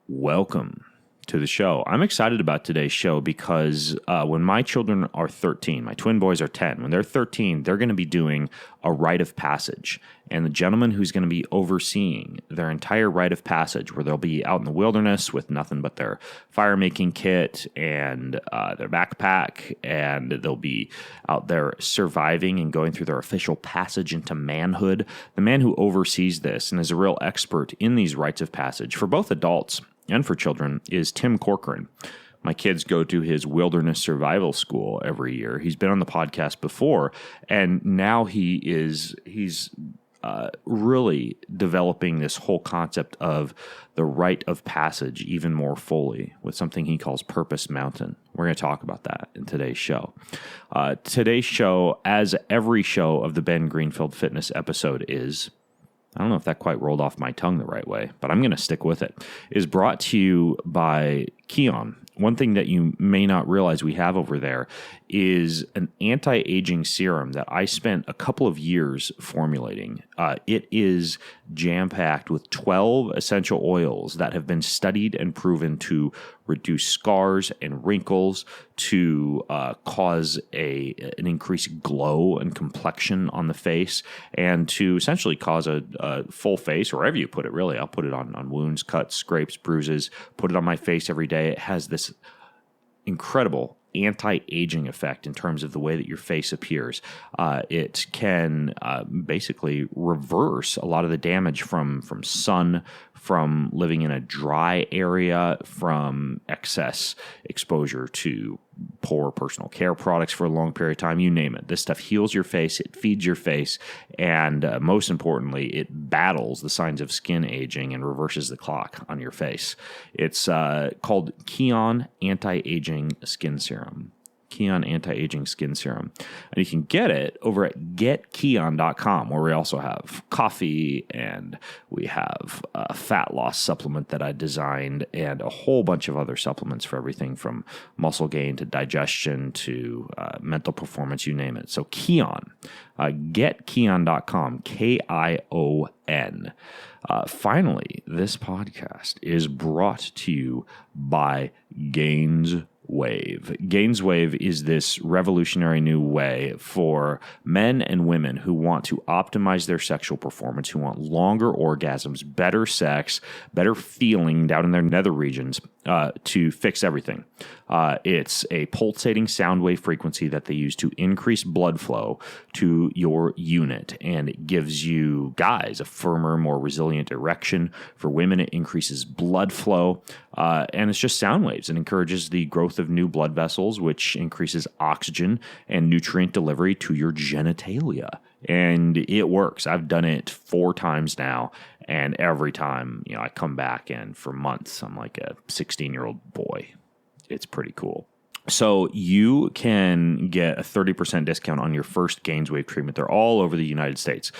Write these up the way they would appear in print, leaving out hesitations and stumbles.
Welcome to the show. I'm excited about today's show because when my children are 13, my twin boys are 10. When they're 13, they're going to be doing a rite of passage. And the gentleman who's going to be overseeing their entire rite of passage, where they'll be out in the wilderness with nothing but their fire-making kit and their backpack, and they'll be out there surviving and going through their official passage into manhood. The man who oversees this and is a real expert in these rites of passage for both adults and for children is Tim Corcoran. My kids go to his wilderness survival school every year. He's been on the podcast before, and now he's really developing this whole concept of the rite of passage even more fully with something he calls Purpose Mountain. We're going to talk about that in today's show. Today's show, as every show of the Ben Greenfield Fitness episode is, I don't know if that quite rolled off my tongue the right way, but I'm going to stick with it, is brought to you by Kion. One thing that you may not realize we have over there is an anti-aging serum that I spent a couple of years formulating. It is jam-packed with 12 essential oils that have been studied and proven to reduce scars and wrinkles, to cause an increased glow and complexion on the face, and to essentially cause a full face, or wherever you put it, really. I'll put it on wounds, cuts, scrapes, bruises, put it on my face every day. It has this incredible anti-aging effect in terms of the way that your face appears. It can basically reverse a lot of the damage from sun, from living in a dry area, from excess exposure to poor personal care products for a long period of time. You name it. This stuff heals your face, it feeds your face, and most importantly, it battles the signs of skin aging and reverses the clock on your face. It's called Kion Anti-Aging Skin Serum. Kion Anti-Aging Skin Serum. And you can get it over at getkion.com, where we also have coffee, and we have a fat loss supplement that I designed, and a whole bunch of other supplements for everything from muscle gain to digestion to mental performance, you name it. So Kion, getkion.com, Kion. Finally, this podcast is brought to you by Gainswave. Gainswave is this revolutionary new way for men and women who want to optimize their sexual performance, who want longer orgasms, better sex, better feeling down in their nether regions, to fix everything. It's a pulsating sound wave frequency that they use to increase blood flow to your unit, and it gives you guys a firmer, more resilient erection. For women, it increases blood flow, and it's just sound waves. It encourages the growth of new blood vessels, which increases oxygen and nutrient delivery to your genitalia. And it works. I've done it 4 times now, and every time, I come back, and for months, I'm like a 16-year-old boy. It's pretty cool. So you can get a 30% discount on your first Gainswave treatment. They're all over the United States.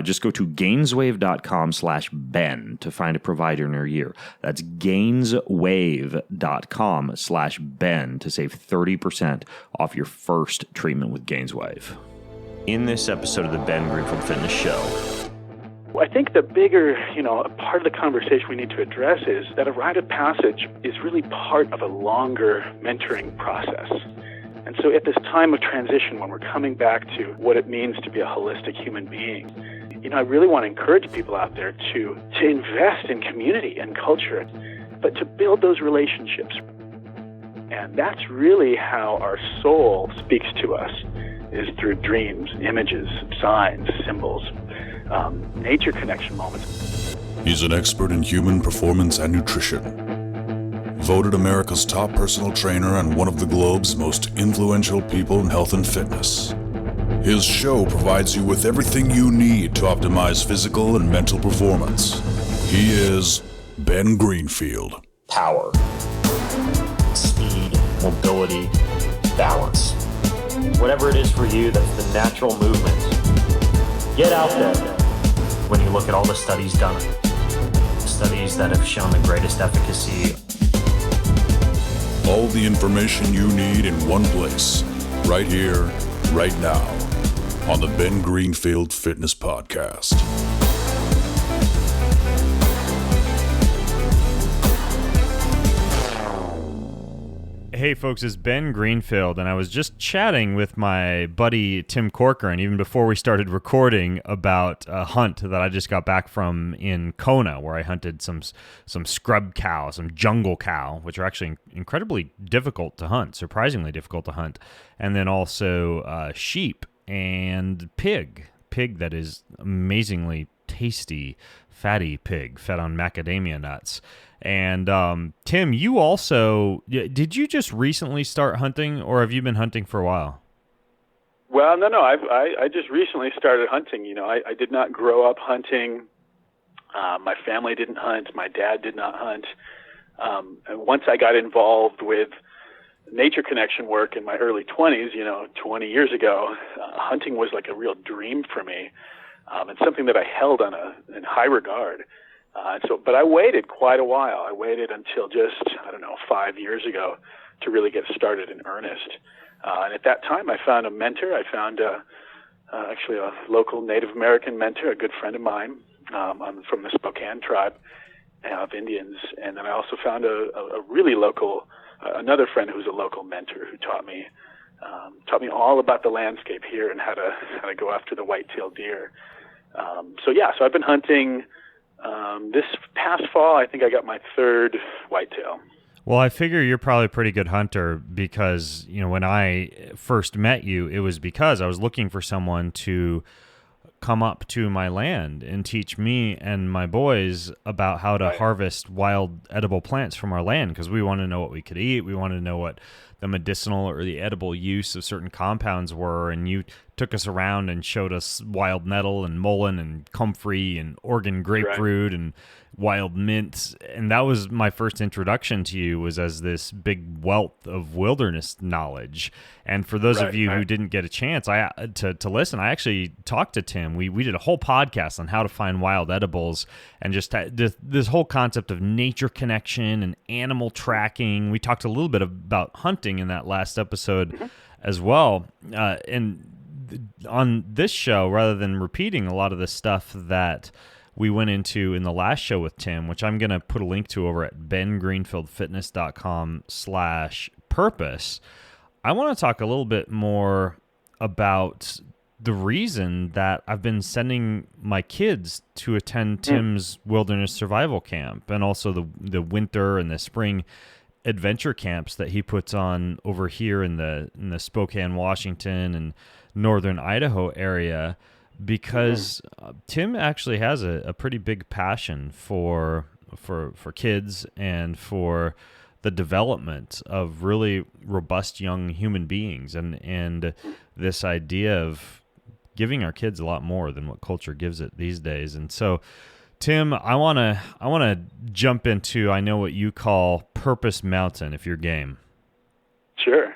Just go to gainswave.com/Ben to find a provider near you. That's gainswave.com/Ben to save 30% off your first treatment with Gainswave. In this episode of the Ben Greenfield Fitness Show, I think the bigger, part of the conversation we need to address is that a rite of passage is really part of a longer mentoring process. And so at this time of transition, when we're coming back to what it means to be a holistic human being, I really want to encourage people out there to invest in community and culture, but to build those relationships. And that's really how our soul speaks to us, is through dreams, images, signs, symbols, nature connection moments. He's an expert in human performance and nutrition. Voted America's top personal trainer and one of the globe's most influential people in health and fitness. His show provides you with everything you need to optimize physical and mental performance. He is Ben Greenfield. Power, speed, mobility, balance. Whatever it is for you, that's the natural movement. Get out there. When you look at all the studies done, studies that have shown the greatest efficacy. All the information you need in one place, right here, right now, on the Ben Greenfield Fitness Podcast. Hey folks, it's Ben Greenfield, and I was just chatting with my buddy Tim Corcoran even before we started recording about a hunt that I just got back from in Kona, where I hunted some scrub cow, some jungle cow, which are actually incredibly difficult to hunt, surprisingly difficult to hunt, and then also sheep and pig that is amazingly tasty, fatty pig fed on macadamia nuts. And Tim, you also, did you just recently start hunting, or have you been hunting for a while? Well, no. I just recently started hunting. You know, I did not grow up hunting. My family didn't hunt. My dad did not hunt. And once I got involved with nature connection work in my early 20s, 20 years ago, hunting was like a real dream for me, and something that I held in high regard. But I waited quite a while. I waited until just, 5 years ago to really get started in earnest. And at that time, I found a mentor. I found actually a local Native American mentor, a good friend of mine. I'm from the Spokane tribe of Indians. And then I also found a really local, another friend who's a local mentor who taught me all about the landscape here and how to go after the white-tailed deer. So I've been hunting. This past fall, I think I got my third whitetail. Well, I figure you're probably a pretty good hunter because, when I first met you, it was because I was looking for someone to come up to my land and teach me and my boys about how to harvest wild edible plants from our land, because we want to know what we could eat. We want to know what the medicinal or the edible use of certain compounds were, and you took us around and showed us wild nettle and mullein and comfrey and Oregon grapefruit and wild mint, and that was my first introduction to you, was as this big wealth of wilderness knowledge. And for those of you who didn't get a chance to listen, I actually talked to Tim. We did a whole podcast on how to find wild edibles, and just this whole concept of nature connection and animal tracking. We talked a little bit about hunting in that last episode as well. And on this show, rather than repeating a lot of the stuff that we went into in the last show with Tim, which I'm going to put a link to over at bengreenfieldfitness.com/purpose, I want to talk a little bit more about the reason that I've been sending my kids to attend Tim's wilderness survival camp, and also the winter and the spring adventure camps that he puts on over here in the Spokane, Washington and northern Idaho area, because Tim actually has a pretty big passion for kids and for the development of really robust young human beings, and this idea of giving our kids a lot more than what culture gives it these days. And so, Tim, I want to jump into, I know what you call Purpose Mountain, if you're game. Sure.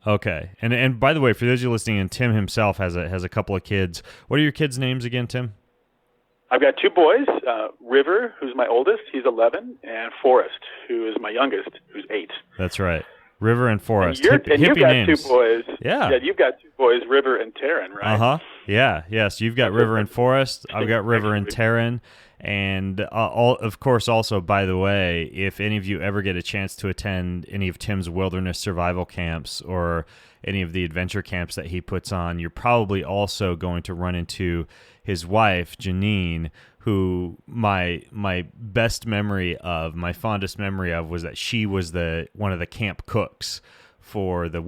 Okay. And by the way, for those of you listening, and Tim himself has a couple of kids. What are your kids' names again, Tim? I've got two boys, River, who's my oldest, he's 11, and Forrest, who is my youngest, who's 8. That's right. River and Forrest. And you've got names. 2 boys. Yeah. You've got 2 boys, River and Taryn, right? Uh-huh. Yeah. Yes. You've got River and Forrest. I've got River and Taryn. And of course, also, by the way, if any of you ever get a chance to attend any of Tim's wilderness survival camps or any of the adventure camps that he puts on, you're probably also going to run into his wife, Janine, who my best memory of, my fondest memory of, was that she was one of the camp cooks for the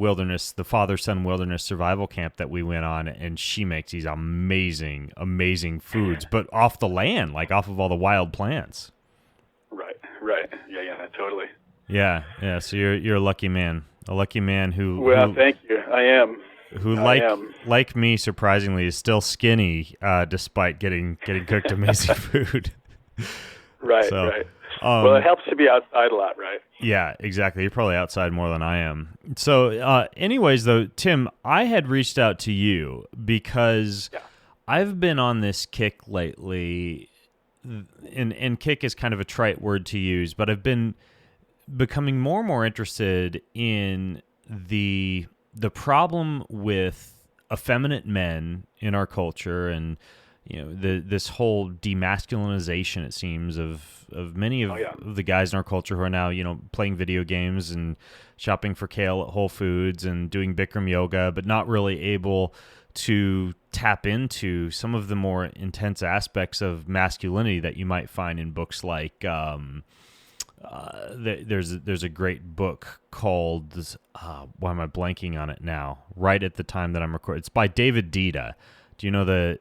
father-son wilderness survival camp that we went on, and she makes these amazing foods, but off the land, like off of all the wild plants. Right. Yeah, totally. Yeah. So you're a lucky man who. Well, thank you. I am. Who, like me, surprisingly, is still skinny, despite getting cooked amazing food. Right. Well, it helps to be outside a lot, right? Yeah, exactly. You're probably outside more than I am. So, anyways, though, Tim, I had reached out to you because I've been on this kick lately, and kick is kind of a trite word to use, but I've been becoming more and more interested in the problem with effeminate men in our culture, and this whole demasculinization, it seems, of many of the guys in our culture who are now, playing video games and shopping for kale at Whole Foods and doing Bikram yoga, but not really able to tap into some of the more intense aspects of masculinity that you might find in books like there's a great book called why am I blanking on it now? Right at the time that I'm recording, it's by David Dida. Do you know the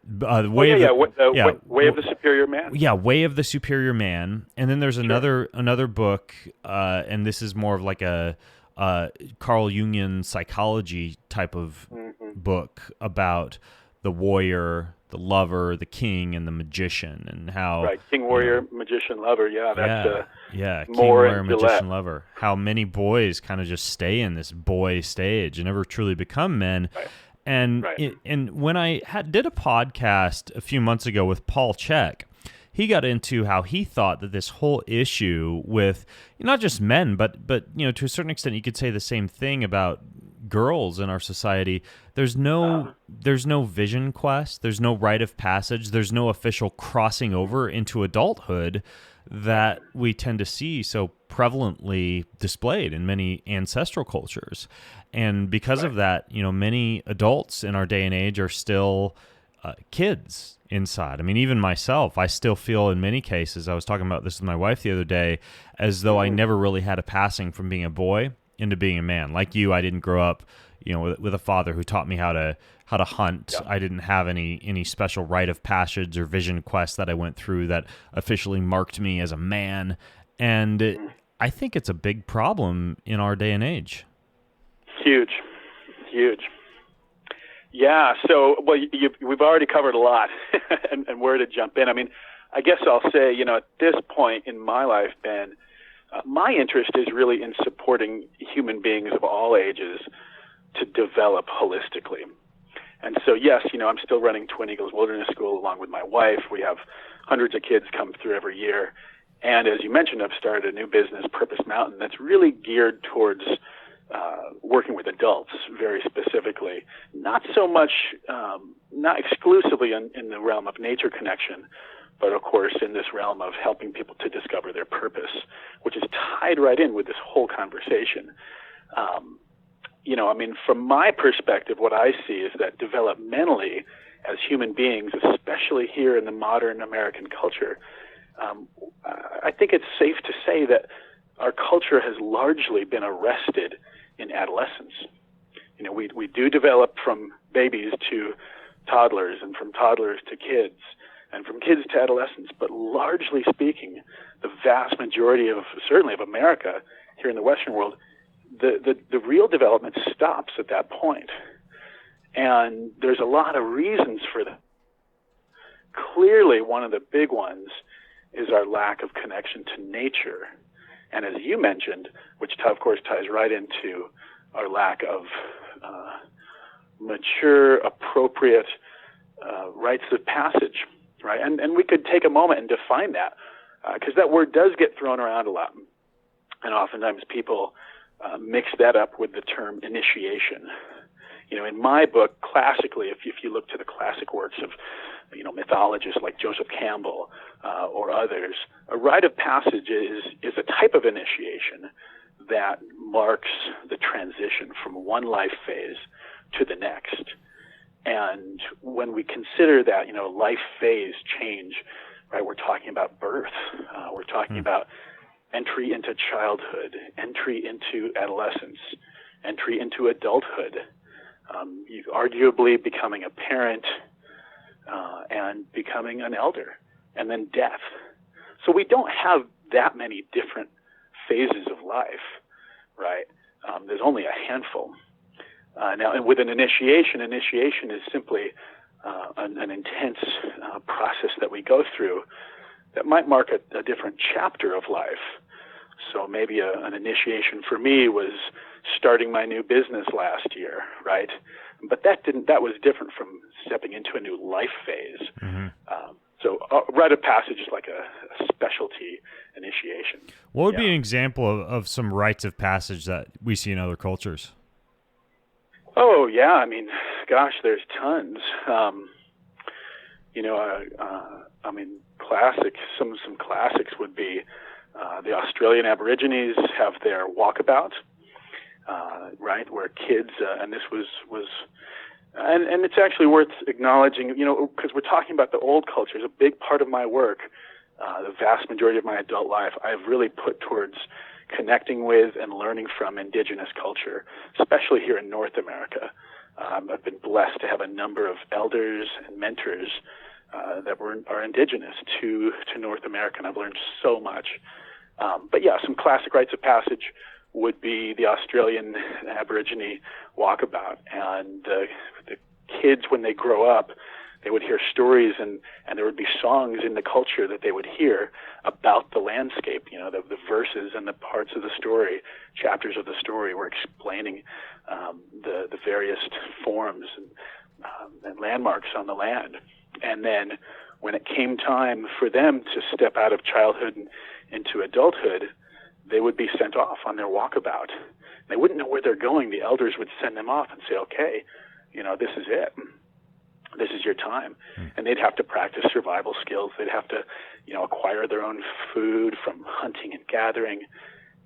Way of the Way of the Superior Man? Yeah, Way of the Superior Man. And then there's another book, and this is more of like a Carl Jungian psychology type of book about the warrior, the lover, the king, and the magician, and how king, warrior, magician, lover. That's king, warrior, magician, lover. How many boys kind of just stay in this boy stage and never truly become men. Right. And when I did a podcast a few months ago with Paul Chek, he got into how he thought that this whole issue with not just men, but to a certain extent, you could say the same thing about girls in our society. There's no vision quest. There's no rite of passage. There's no official crossing over into adulthood that we tend to see so prevalently displayed in many ancestral cultures. And because of that, many adults in our day and age are still kids inside. I mean, even myself, I still feel in many cases, I was talking about this with my wife the other day, as though I never really had a passing from being a boy into being a man. Like you, I didn't grow up, with a father who taught me how to hunt. Yeah. I didn't have any special rite of passage or vision quest that I went through that officially marked me as a man. And I think it's a big problem in our day and age. Huge. Yeah. So, we've already covered a lot, and where to jump in. I mean, I guess I'll say, at this point in my life, Ben, my interest is really in supporting human beings of all ages to develop holistically. And so, yes, I'm still running Twin Eagles Wilderness School along with my wife. We have hundreds of kids come through every year. And as you mentioned, I've started a new business, Purpose Mountain, that's really geared towards working with adults very specifically. Not so much, not exclusively in the realm of nature connection, but of course in this realm of helping people to discover their purpose, which is tied right in with this whole conversation. From my perspective, what I see is that developmentally, as human beings, especially here in the modern American culture, I think it's safe to say that our culture has largely been arrested in adolescence. We do develop from babies to toddlers, and from toddlers to kids, and from kids to adolescents. But largely speaking, the vast majority of America here in the Western world, the real development stops at that point. And there's a lot of reasons for that. Clearly, one of the big ones is our lack of connection to nature. And as you mentioned, which of course ties right into our lack of mature, appropriate rites of passage, right? And we could take a moment and define that, because that word does get thrown around a lot. And oftentimes people mix that up with the term initiation. In my book, classically, if you look to the classic works of mythologists like Joseph Campbell or others, a rite of passage is a type of initiation that marks the transition from one life phase to the next. And when we consider that, life phase change, right, we're talking about birth, we're talking about entry into childhood, entry into adolescence, entry into adulthood, arguably becoming a parent, and becoming an elder, and then death. So we don't have that many different phases of life, right? There's only a handful. Now, and with an initiation is simply an intense process that we go through that might mark a different chapter of life. So maybe an initiation for me was starting my new business last year, right? But that was different from stepping into a new life phase. Mm-hmm. So rite of passage is like a specialty initiation. What would be an example of some rites of passage that we see in other cultures? Oh, yeah. I mean, gosh, there's tons. Some classics would be the Australian Aborigines have their walkabout, right, where kids, and this was and it's actually worth acknowledging, because we're talking about the old cultures. A big part of my work, the vast majority of my adult life, I've really put towards connecting with and learning from indigenous culture, especially here in North America. I've been blessed to have a number of elders and mentors that are indigenous to North America, and I've learned so much. But yeah, some classic rites of passage would be the Australian Aborigine walkabout, and the kids, when they grow up, they would hear stories, and there would be songs in the culture that they would hear about the landscape. The verses and the parts of the story, chapters of the story, were explaining the various forms and landmarks on the land. And then when it came time for them to step out of childhood and into adulthood, they would be sent off on their walkabout. They wouldn't know where they're going. The elders would send them off and say, okay, this is it. This is your time. And they'd have to practice survival skills. They'd have to, acquire their own food from hunting and gathering.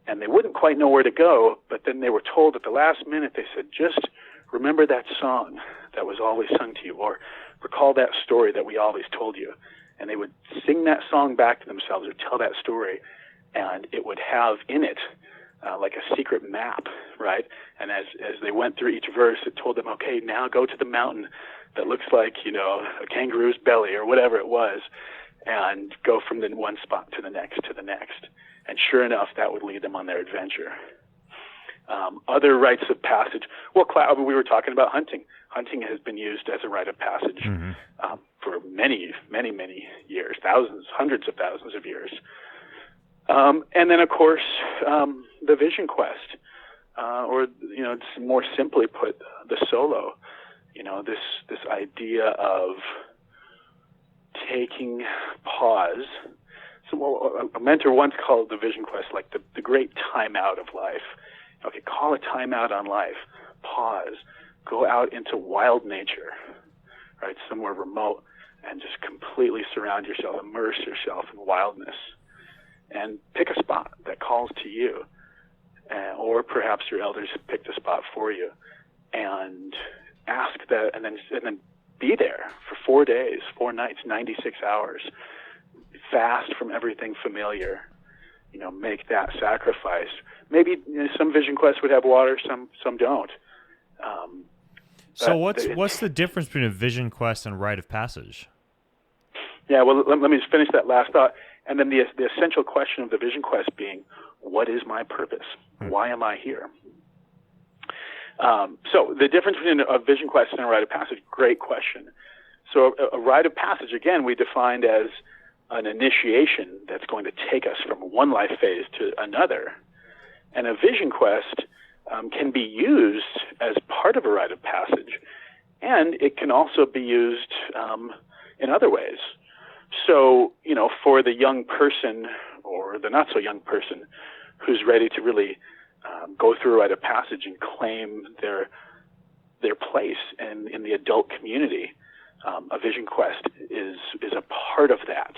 And they wouldn't quite know where to go, but then they were told at the last minute, they said, just remember that song that was always sung to you, or recall that story that we always told you. And they would sing that song back to themselves or tell that story, and it would have in it like a secret map, right? And as they went through each verse, it told them, okay, now go to the mountain that looks like, a kangaroo's belly or whatever it was, and go from the one spot to the next to the next. And sure enough, that would lead them on their adventure. Other rites of passage, we were talking about hunting. Hunting has been used as a rite of passage for many, many, many years, hundreds of thousands of years. And then, of course, the vision quest, or, more simply put, the solo. This idea of taking pause. So a mentor once called the vision quest like the great time out of life. Okay, call a time out on life. Pause. Go out into wild nature, right, somewhere remote, and just completely surround yourself, immerse yourself in wildness, and pick a spot that calls to you, or perhaps your elders picked a spot for you, and ask that, and then be there for 4 days, 4 nights, 96 hours, fast from everything familiar. Make that sacrifice. Maybe some vision quests would have water, some don't. So what's the difference between a vision quest and rite of passage? Yeah, well, let me just finish that last thought. And then the essential question of the vision quest being, what is my purpose? Why am I here? So the difference between a vision quest and a rite of passage, great question. So a rite of passage, again, we defined as an initiation that's going to take us from one life phase to another. And a vision quest can be used as part of a rite of passage, and it can also be used in other ways. So, for the young person or the not so young person who's ready to really go through a rite of passage and claim their place in the adult community, a vision quest is a part of that,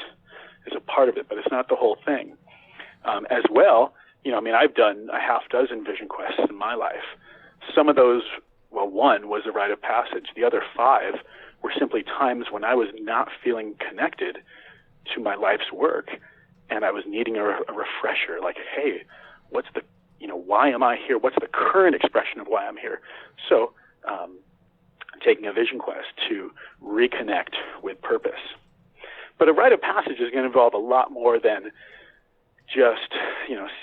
is a part of it, but it's not the whole thing. As well, I've done a half dozen vision quests in my life. Some of those, one was a rite of passage. The other 5 were simply times when I was not feeling connected to my life's work, and I was needing a refresher, like, hey, what's the, why am I here? What's the current expression of why I'm here? So, taking a vision quest to reconnect with purpose. But a rite of passage is going to involve a lot more than just,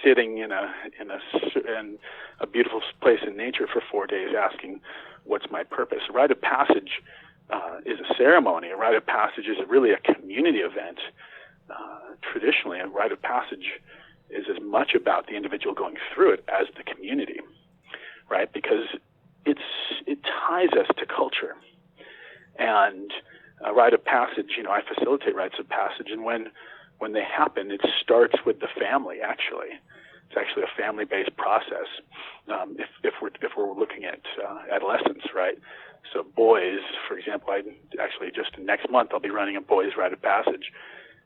sitting in a beautiful place in nature for 4 days asking, what's my purpose? A rite of passage is a ceremony. A rite of passage is really a community event. Traditionally, a rite of passage is as much about the individual going through it as the community, right? Because it ties us to culture. And a rite of passage, I facilitate rites of passage, and when they happen, it starts with the family, actually. It's actually a family-based process. If we're looking at adolescence, right? So boys, for example, just next month I'll be running a boys' rite of passage,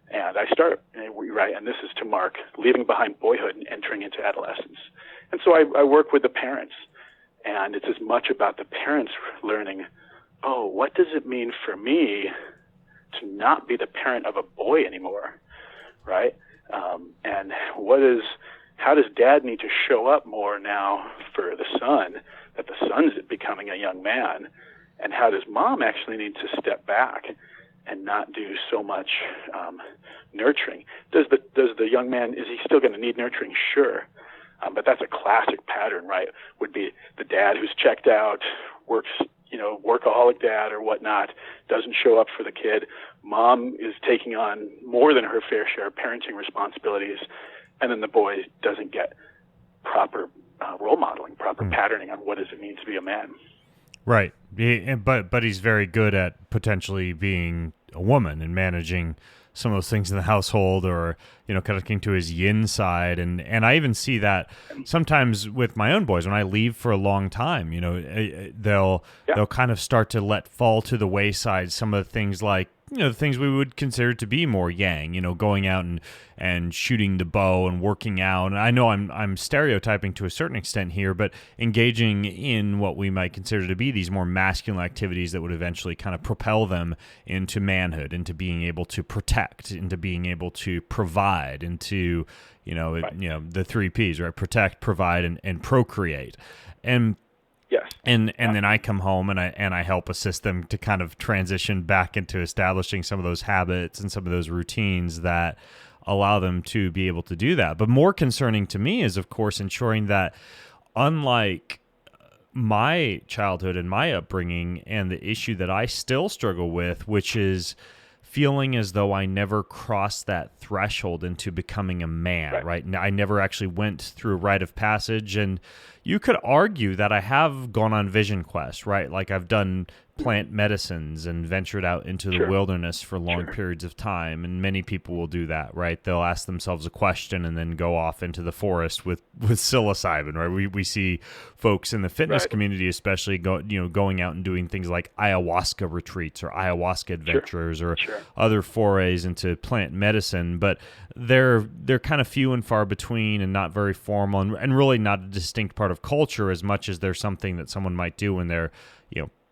and I start right, and this is to mark leaving behind boyhood and entering into adolescence. And so I work with the parents, and it's as much about the parents learning, oh, what does it mean for me to not be the parent of a boy anymore, right? And how does dad need to show up more now for the son, that the son's becoming a young man, and how does mom actually need to step back and not do so much nurturing? Does the young man, is he still going to need nurturing? Sure. But that's a classic pattern, right? Would be the dad who's checked out, works, workaholic dad or whatnot, doesn't show up for the kid. Mom is taking on more than her fair share of parenting responsibilities, and then the boy doesn't get proper role modeling, proper patterning on what does it mean to be a man. Right. But he's very good at potentially being a woman and managing some of those things in the household, or, connecting to his yin side. And I even see that sometimes with my own boys when I leave for a long time, they'll kind of start to let fall to the wayside some of the things like, the things we would consider to be more yang, going out and shooting the bow and working out. And I know I'm stereotyping to a certain extent here, but engaging in what we might consider to be these more masculine activities that would eventually kind of propel them into manhood, into being able to protect, into being able to provide, into, the 3 Ps, right? Protect, provide, and procreate. And yes. And then I come home and I help assist them to kind of transition back into establishing some of those habits and some of those routines that allow them to be able to do that. But more concerning to me is, of course, ensuring that, unlike my childhood and my upbringing and the issue that I still struggle with, which is feeling as though I never crossed that threshold into becoming a man, right? I never actually went through a rite of passage. And you could argue that I have gone on vision quests, right? Like I've done plant medicines and ventured out into the wilderness for long periods of time. And many people will do that, right? They'll ask themselves a question and then go off into the forest with psilocybin, right? We see folks in the fitness community, especially going out and doing things like ayahuasca retreats or ayahuasca adventures or other forays into plant medicine, but they're kind of few and far between and not very formal and really not a distinct part of culture as much as they're something that someone might do when they're,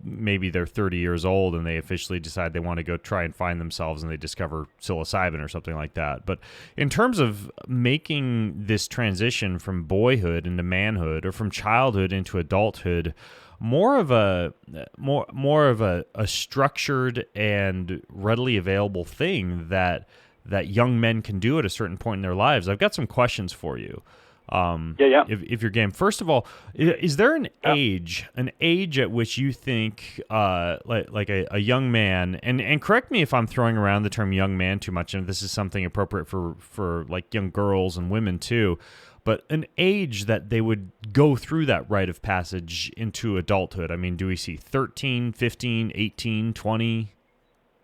maybe they're 30 years old and they officially decide they want to go try and find themselves and they discover psilocybin or something like that. But in terms of making this transition from boyhood into manhood or from childhood into adulthood, more of a structured and readily available thing that young men can do at a certain point in their lives, I've got some questions for you. If you're game. First of all, is there an age at which you think like a young man, and correct me if I'm throwing around the term young man too much, and if this is something appropriate for like young girls and women too, but an age that they would go through that rite of passage into adulthood? I mean, do we see 13, 15, 18, 20?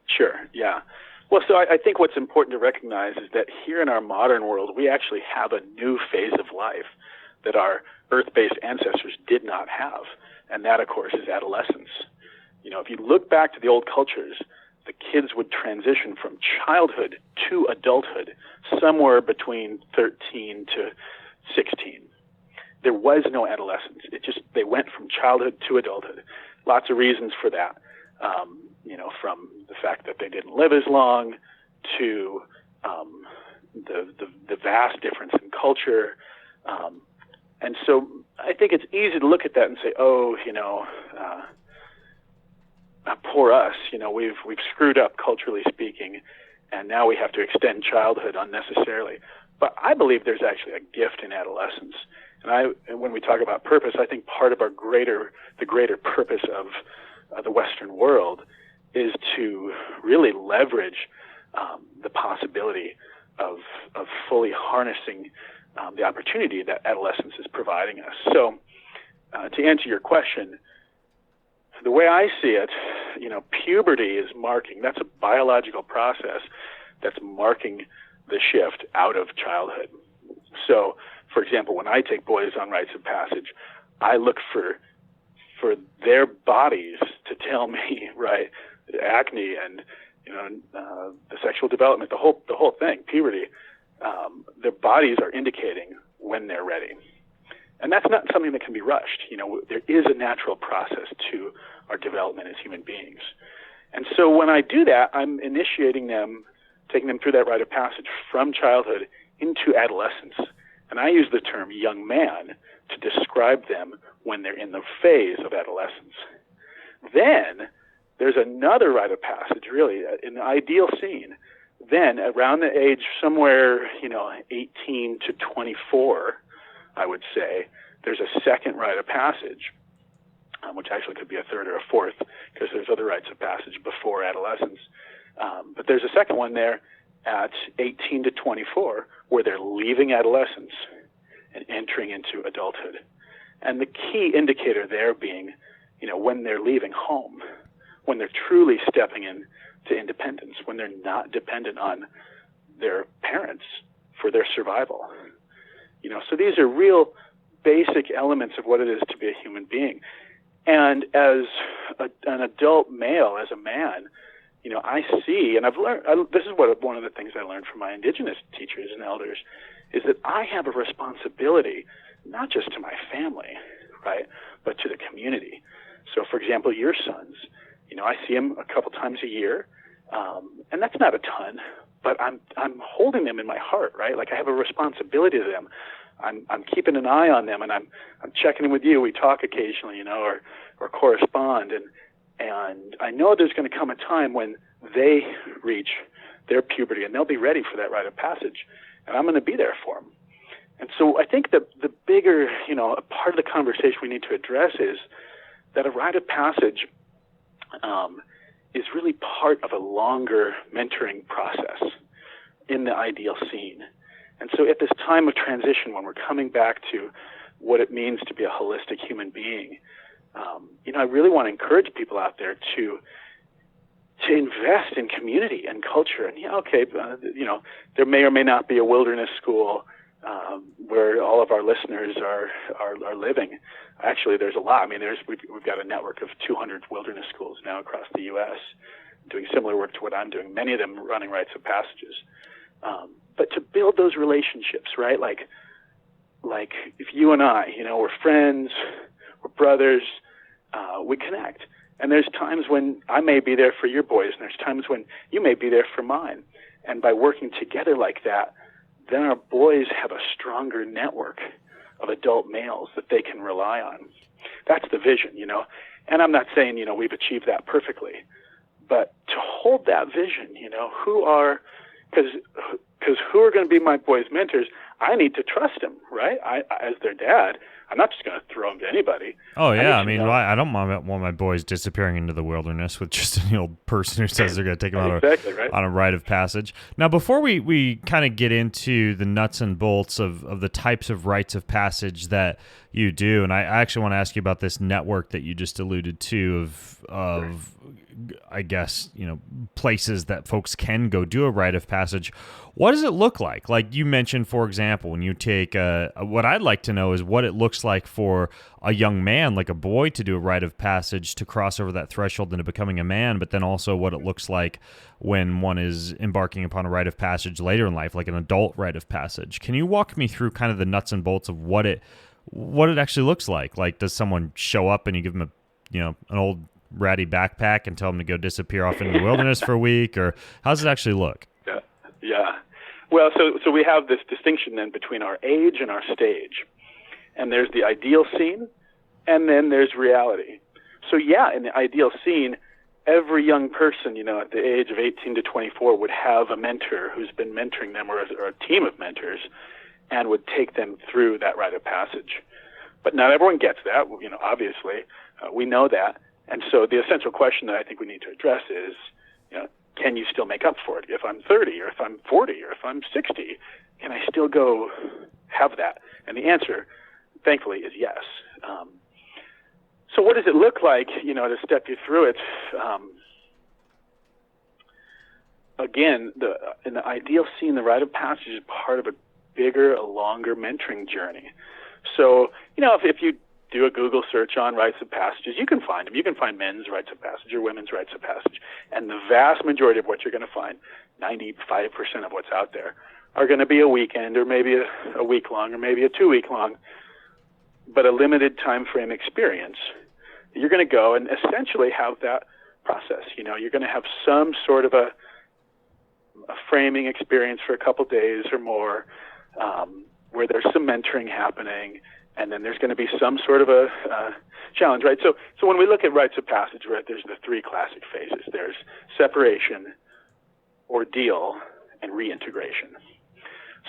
Sure, yeah. Well, so I think what's important to recognize is that here in our modern world, we actually have a new phase of life that our earth-based ancestors did not have. And that, of course, is adolescence. If you look back to the old cultures, the kids would transition from childhood to adulthood somewhere between 13 to 16. There was no adolescence. They went from childhood to adulthood. Lots of reasons for that. From the fact that they didn't live as long to the vast difference in culture. And so I think it's easy to look at that and say, poor us, we've screwed up culturally speaking, and now we have to extend childhood unnecessarily. But I believe there's actually a gift in adolescence. And when we talk about purpose, I think part of the greater purpose of the Western world is to really leverage the possibility of fully harnessing the opportunity that adolescence is providing us. So to answer your question, the way I see it, puberty is that's a biological process that's marking the shift out of childhood. So for example, when I take boys on rites of passage, I look for their bodies to tell me, right, acne and the sexual development, the whole thing, puberty. Their bodies are indicating when they're ready, and that's not something that can be rushed. There is a natural process to our development as human beings, and so when I do that, I'm initiating them, taking them through that rite of passage from childhood into adolescence, and I use the term young man to describe them when they're in the phase of adolescence. Then there's another rite of passage, really, in the ideal scene. Then around the age somewhere, 18 to 24, I would say, there's a second rite of passage, which actually could be a third or a fourth, because there's other rites of passage before adolescence. But there's a second one there at 18 to 24, where they're leaving adolescence and entering into adulthood. And the key indicator there being, when they're leaving home, when they're truly stepping into independence, when they're not dependent on their parents for their survival. So these are real basic elements of what it is to be a human being. And as an adult male, as a man, I see, and I've learned, this is one of the things I learned from my indigenous teachers and elders, is that I have a responsibility, not just to my family, right, but to the community. So, for example, your sons, I see them a couple times a year, and that's not a ton, but I'm holding them in my heart, right? Like I have a responsibility to them. I'm keeping an eye on them, and I'm checking in with you. We talk occasionally, or correspond, and I know there's going to come a time when they reach their puberty, and they'll be ready for that rite of passage, and I'm going to be there for them. And so I think the bigger, a part of the conversation we need to address is that a rite of passage is really part of a longer mentoring process in the ideal scene. And so at this time of transition, when we're coming back to what it means to be a holistic human being, I really want to encourage people out there to invest in community and culture. And there may or may not be a wilderness school where all of our listeners are living. Actually, there's a lot. We've got a network of 200 wilderness schools now across the U.S. doing similar work to what I'm doing. Many of them running rites of passages. But to build those relationships, right? Like if you and I, we're friends, we're brothers, we connect. And there's times when I may be there for your boys, and there's times when you may be there for mine. And by working together like that, then our boys have a stronger network of adult males that they can rely on. That's the vision, And I'm not saying, we've achieved that perfectly. But to hold that vision, because who are going to be my boys' mentors? I need to trust them, right? As their dad, I'm not just going to throw them to anybody. Oh, yeah. I don't want my boys disappearing into the wilderness with just an old person who says they're going to take them on a rite of passage. Now, before we kind of get into the nuts and bolts of the types of rites of passage that you do, and I actually want to ask you about this network that you just alluded to of I guess, places that folks can go do a rite of passage. What does it look like? Like you mentioned, for example, when you take what I'd like to know is what it looks like for a young man, like a boy, to do a rite of passage to cross over that threshold into becoming a man, but then also what it looks like when one is embarking upon a rite of passage later in life, like an adult rite of passage. Can you walk me through kind of the nuts and bolts of what it actually looks like? Like, does someone show up and you give them an old ratty backpack and tell them to go disappear off into the wilderness for a week, or how does it actually look? Yeah. Well, so we have this distinction then between our age and our stage. And there's the ideal scene, and then there's reality. So yeah, in the ideal scene, every young person, at the age of 18 to 24 would have a mentor who's been mentoring them, or a team of mentors, and would take them through that rite of passage. But not everyone gets that, obviously. We know that. And so the essential question that I think we need to address is, can you still make up for it? If I'm 30 or if I'm 40 or if I'm 60, can I still go have that? And the answer, thankfully, is yes. So what does it look like, to step you through it? Again, in the ideal scene, the rite of passage is part of a bigger, a longer mentoring journey. So, if you do a Google search on rites of passages, you can find them. You can find men's rites of passage or women's rites of passage. And the vast majority of what you're going to find, 95% of what's out there, are going to be a weekend or maybe a week long or maybe a 2 week long, but a limited time frame experience. You're going to go and essentially have that process. You're going to have some sort of a framing experience for a couple days or more, where there's some mentoring happening, and then there's going to be some sort of a challenge, right? So when we look at rites of passage, right, there's the three classic phases. There's separation, ordeal, and reintegration.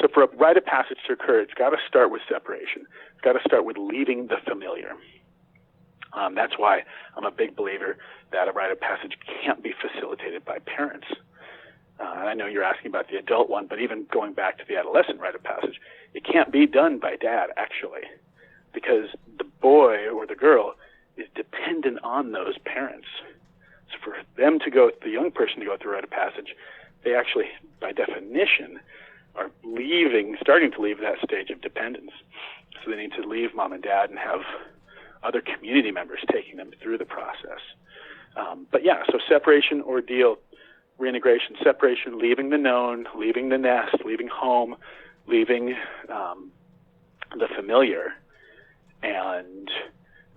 So for a rite of passage to occur, it's got to start with separation. It's got to start with leaving the familiar. That's why I'm a big believer that a rite of passage can't be facilitated by parents. I know you're asking about the adult one, but even going back to the adolescent rite of passage, it can't be done by dad, actually, because the boy or the girl is dependent on those parents. So for them to go, the young person to go through rite of passage, they actually, by definition, are starting to leave that stage of dependence. So they need to leave mom and dad and have other community members taking them through the process. So separation, ordeal, reintegration. Separation, leaving the known, leaving the nest, leaving home, leaving the familiar, and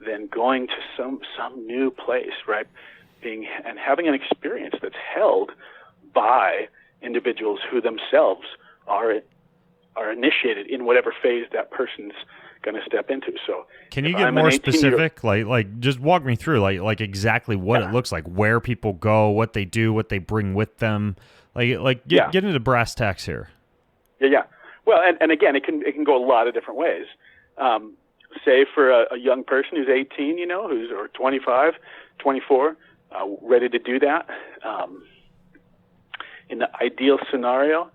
then going to some new place, right? And having an experience that's held by individuals who themselves are initiated in whatever phase that person's going to step into. So, can you get more specific? Like, just walk me through, like exactly what it looks like, where people go, what they do, what they bring with them. Get into brass tacks here. Yeah. Well, and again, it can go a lot of different ways. Say for a young person who's 18, or 25, 24, ready to do that. In the ideal scenario,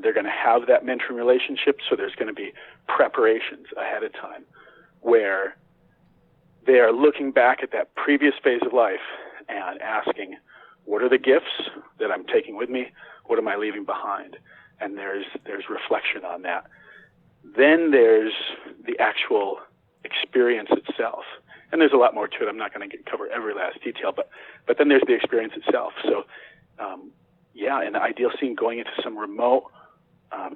they're going to have that mentoring relationship, so there's going to be preparations ahead of time where they are looking back at that previous phase of life and asking, what are the gifts that I'm taking with me? What am I leaving behind? And there's reflection on that. Then there's the actual experience itself. And there's a lot more to it. I'm not going to cover every last detail, but then there's the experience itself. So, in the ideal scene, going into some remote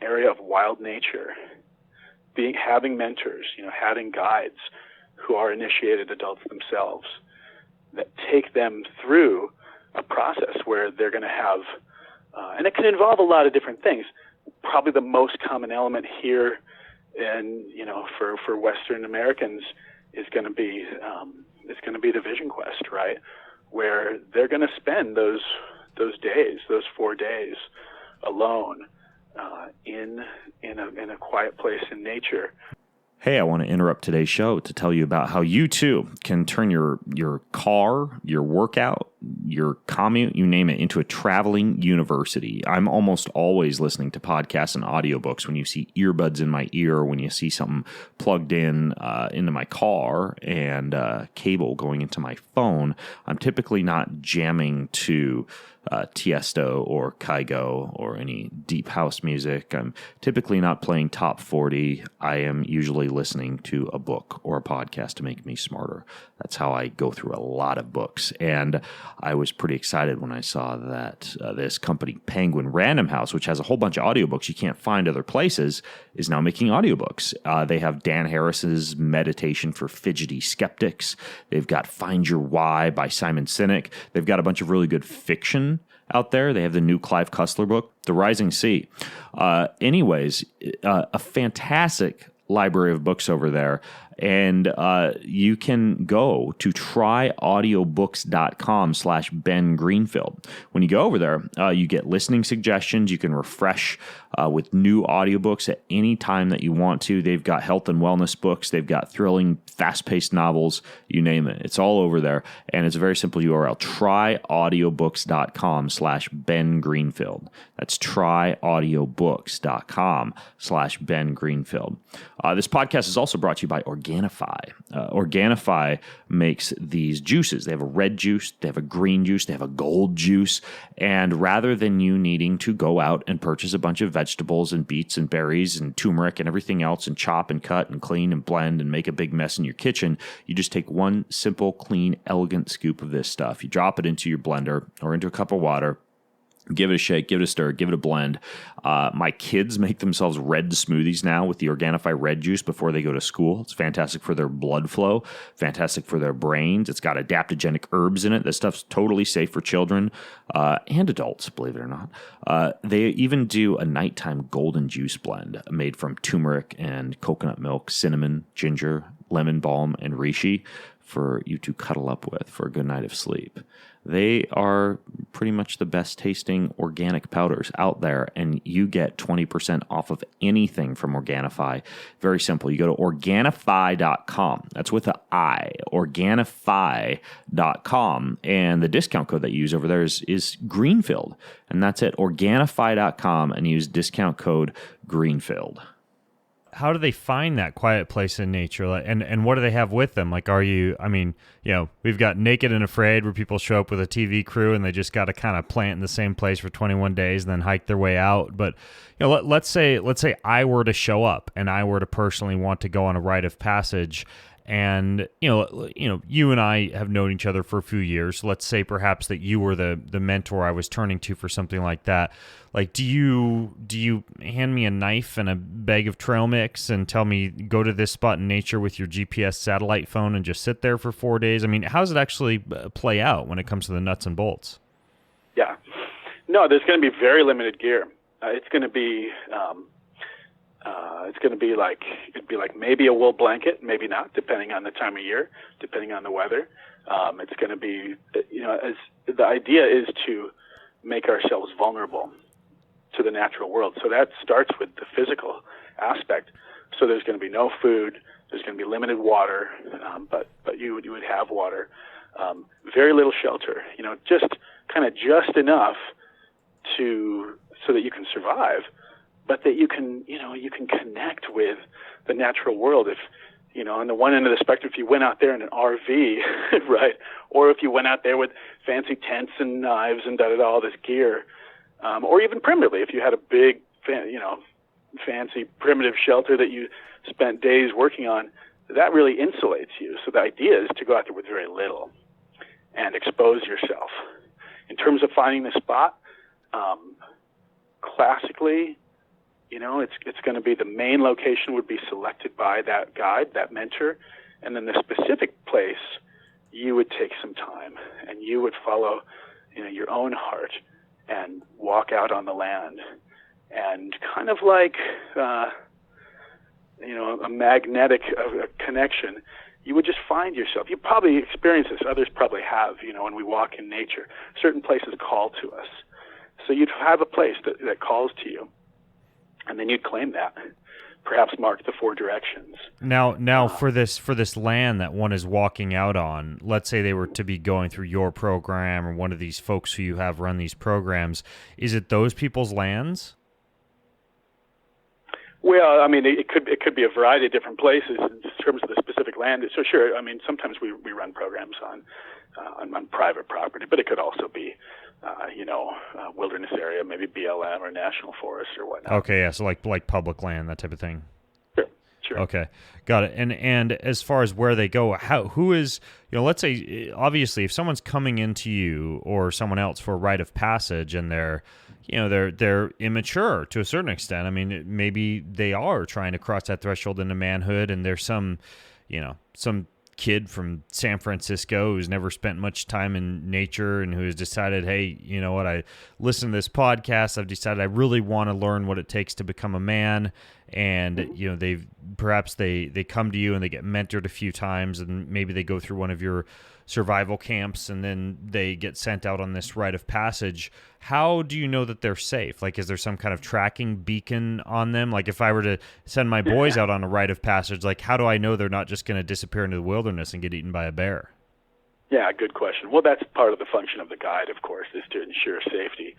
area of wild nature, having mentors, having guides who are initiated adults themselves that take them through a process where they're going to have, and it can involve a lot of different things. Probably the most common element here, for Western Americans, is going to be the Vision Quest, right? Where they're going to spend those days, those 4 days, alone in a quiet place in nature. Hey, I want to interrupt today's show to tell you about how you too can turn your car, your workout, your commute, you name it, into a traveling university. I'm almost always listening to podcasts and audiobooks when you see earbuds in my ear, when you see something plugged in into my car and cable going into my phone. I'm typically not jamming to Tiesto or Kygo or any deep house music. I'm typically not playing top 40. I am usually listening to a book or a podcast to make me smarter. That's how I go through a lot of books. And I was pretty excited when I saw that this company, Penguin Random House, which has a whole bunch of audiobooks you can't find other places, is now making audiobooks. They have Dan Harris's Meditation for Fidgety Skeptics. They've got Find Your Why by Simon Sinek. They've got a bunch of really good fiction out there. They have the new Clive Cussler book, The Rising Sea. Anyways, a fantastic library of books over there. And you can go to tryaudiobooks.com/Ben Greenfield. When you go over there, you get listening suggestions. You can refresh with new audiobooks at any time that you want to. They've got health and wellness books. They've got thrilling, fast-paced novels. You name it. It's all over there. And it's a very simple URL, tryaudiobooks.com/Ben Greenfield. That's tryaudiobooks.com/Ben Greenfield. This podcast is also brought to you by Organic Organifi. Organifi makes these juices. They have a red juice, they have a green juice, they have a gold juice. And rather than you needing to go out and purchase a bunch of vegetables and beets and berries and turmeric and everything else and chop and cut and clean and blend and make a big mess in your kitchen, you just take one simple, clean, elegant scoop of this stuff. You drop it into your blender or into a cup of water. Give it a shake, give it a stir, give it a blend. My kids make themselves red smoothies now with the Organifi red juice before they go to school. It's fantastic for their blood flow, fantastic for their brains. It's got adaptogenic herbs in it. This stuff's totally safe for children and adults, believe it or not. They even do a nighttime golden juice blend made from turmeric and coconut milk, cinnamon, ginger, lemon balm, and reishi for you to cuddle up with for a good night of sleep. They are pretty much the best tasting organic powders out there, and you get 20% off of anything from Organifi. Very simple. You go to Organifi.com. That's with an I, Organifi.com, and the discount code that you use over there is Greenfield, and that's it. Organifi.com, and use discount code Greenfield. How do they find that quiet place in nature? And what do they have with them? Like, we've got Naked and Afraid where people show up with a TV crew and they just got to kind of plant in the same place for 21 days and then hike their way out. But, let's say I were to show up and I were to personally want to go on a rite of passage. And, you and I have known each other for a few years. Let's say perhaps that you were the mentor I was turning to for something like that. Like, do you hand me a knife and a bag of trail mix and tell me go to this spot in nature with your GPS satellite phone and just sit there for 4 days? I mean, how does it actually play out when it comes to the nuts and bolts? Yeah. No, there's going to be very limited gear. It's going to be it'd be like maybe a wool blanket, maybe not, depending on the time of year, depending on the weather. It's going to be, as the idea is to make ourselves vulnerable to the natural world. So that starts with the physical aspect. So there's going to be no food. There's going to be limited water, but you would have water. Very little shelter. Just enough so that you can survive, but that you can connect with the natural world. If, on the one end of the spectrum, if you went out there in an RV, right, or if you went out there with fancy tents and knives and all this gear, or even primitively, if you had a big, fancy primitive shelter that you spent days working on, that really insulates you. So the idea is to go out there with very little and expose yourself. In terms of finding the spot, classically, it's going to be the main location would be selected by that guide, that mentor, and then the specific place you would take some time and you would follow, your own heart and walk out on the land and kind of like, a magnetic connection. You would just find yourself. You probably experience this. Others probably have, when we walk in nature. Certain places call to us. So you'd have a place that calls to you. And then you'd claim that, perhaps mark the 4 directions. Now, for this land that one is walking out on, let's say they were to be going through your program or one of these folks who you have run these programs, is it those people's lands? Well, I mean, it could be a variety of different places in terms of the specific land. So sure, I mean, sometimes we run programs on private property, but it could also be wilderness area, maybe BLM or national forest or whatnot. Okay, yeah, so like public land, that type of thing. Sure. Okay, got it. And as far as where they go, who is, let's say, obviously, if someone's coming into you or someone else for a rite of passage and they're immature to a certain extent. I mean, maybe they are trying to cross that threshold into manhood, and there's some kid from San Francisco who's never spent much time in nature and who has decided, hey, you know what, I listen to this podcast, I've decided I really want to learn what it takes to become a man. And they come to you and they get mentored a few times, and maybe they go through one of your survival camps, and then they get sent out on this rite of passage. How do you know that they're safe? Like, is there some kind of tracking beacon on them? Like, if I were to send my boys out on a rite of passage, like, how do I know they're not just going to disappear into the wilderness and get eaten by a bear? Yeah, good question. Well, that's part of the function of the guide, of course, is to ensure safety.